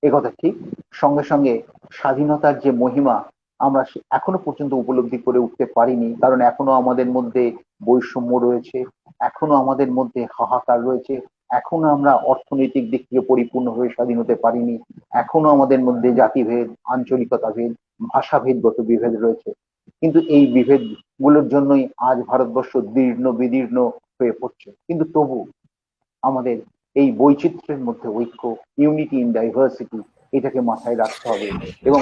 একথা ঠিক। সঙ্গে সঙ্গে স্বাধীনতার যে মহিমা আমরা এখনো পর্যন্ত উপলব্ধি করে উঠতে পারিনি, কারণ এখনো আমাদের মধ্যে বৈষম্য রয়েছে, এখনো আমাদের মধ্যে হাহাকার রয়েছে, এখনো আমরা অর্থনৈতিক দিক থেকে পরিপূর্ণভাবে স্বাধীন হতে পারিনি, এখনো আমাদের মধ্যে জাতিভেদ, আঞ্চলিকতা ভেদ, ভাষাভেদগত বিভেদ রয়েছে। কিন্তু এই বিভেদ গুলোর জন্যই আজ ভারতবর্ষ দীর্ণ বিদীর্ণ হয়ে পড়ছে। কিন্তু তবু আমাদের এই বৈচিত্র্যের মধ্যে ঐক্য, ইউনিটি ইন ডাইভার্সিটি, এটাকে মাথায় রাখতে হবে এবং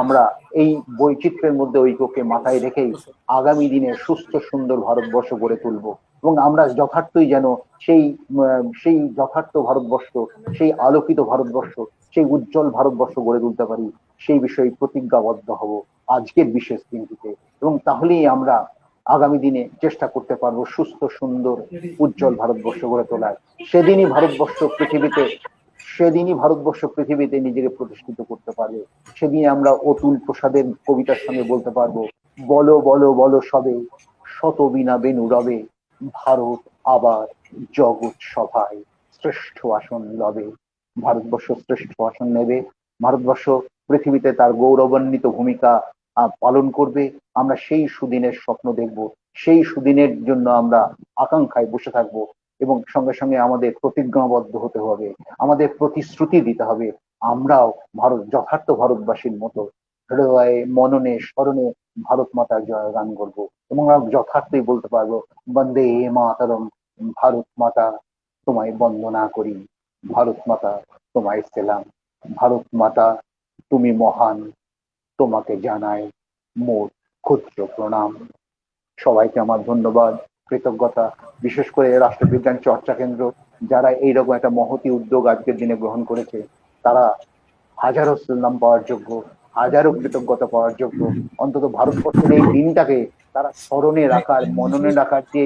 আমরা এই বৈচিত্র্যের মধ্যে ঐক্যকে মাথায় রেখেই আগামী দিনে সুস্থ সুন্দর ভারতবর্ষ গড়ে তুলব এবং আমরা যথার্থই যেন সেই যথার্থ ভারতবর্ষ, সেই আলোকিত ভারতবর্ষ, সেই উজ্জ্বল ভারতবর্ষ গড়ে তুলতে পারি, সেই বিষয়ে প্রতিজ্ঞাবদ্ধ হব আজকের বিশেষ দিনটিতে। এবং তাহলেই আমরা আগামী দিনে চেষ্টা করতে পারবো সুস্থ সুন্দর উজ্জ্বল ভারতবর্ষ গড়ে তোলার। সেদিনই ভারতবর্ষ পৃথিবীতে নিজেকে প্রতিষ্ঠিত করতে পারবে। সেদিন আমরা অতুল প্রসাদের কবিতার সঙ্গে বলতে পারবো, বলো বলো বলো সবে, শত বিনা বেনু রবে, ভারত আবার জগৎ সভায় শ্রেষ্ঠ আসন লবে। ভারতবর্ষ শ্রেষ্ঠ আসন নেবে, ভারতবর্ষ পৃথিবীতে তার গৌরবান্বিত ভূমিকা পালন করবে। আমরা সেই সুদিনের স্বপ্ন দেখব, সেই সুদিনের জন্য আমরা আকাঙ্ক্ষায় বসে থাকব এবং সঙ্গে সঙ্গে আমাদের প্রতিজ্ঞাবদ্ধ হতে হবে, আমাদের প্রতিশ্রুতি দিতে হবে আমরাও যথার্থ ভারতবাসীর মতো হৃদয়ে মননে স্মরণে ভারত মাতার জয়গান করব এবং আমরা যথার্থই বলতে পারবো, বন্দে মাতরম, ভারত মাতা তোমায় বন্দনা করি, ভারত মাতা তোমায় সেলাম, ভারত মাতা তুমি মহান, তোমাকে জানাই মোর ক্ষুদ্র প্রণাম। সবাইকে আমার ধন্যবাদ, কৃতজ্ঞতা। বিশেষ করে রাষ্ট্রবিজ্ঞান চর্চা কেন্দ্র যারা এইরকম একটা মহতি উদ্যোগ আজকের দিনে গ্রহণ করেছে, তারা হাজারো সালাম পাওয়ার যোগ্য, হাজারো কৃতজ্ঞতা পাওয়ার যোগ্য। অন্তত ভারতবর্ষের এই দিনটাকে তারা স্মরণে রাখার, মননে রাখার যে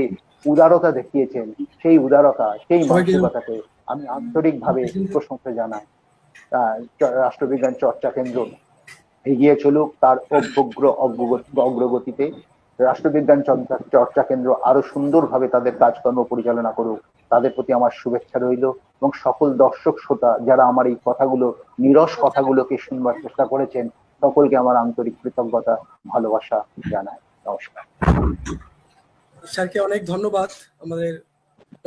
উদারতা দেখিয়েছেন, সেই উদারতা, সেই মানসিকতাকে আমি আন্তরিকভাবে প্রশংসা জানাই। রাষ্ট্রবিজ্ঞান চর্চা কেন্দ্র এগিয়ে চলুক তার অগ্রগতিতে। রাষ্ট্রবিজ্ঞান চর্চা কেন্দ্র আরো সুন্দরভাবে তাদের কাজকর্ম পরিচালনা করুক, তাদের প্রতি আমার শুভেচ্ছা রইল। এবং সকল দর্শক শ্রোতা যারা আমার এই কথাগুলো, নিরস কথাগুলোকে শুনবার চেষ্টা করেছেন, সকলকে আমার আন্তরিক কৃতজ্ঞতা, ভালোবাসা জানাই। নমস্কার। স্যারকে অনেক ধন্যবাদ আমাদের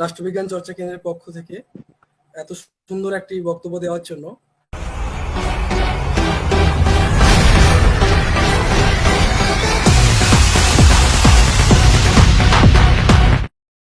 রাষ্ট্রবিজ্ঞান চর্চা কেন্দ্রের পক্ষ থেকে এত সুন্দর একটি বক্তব্য দেওয়ার জন্য।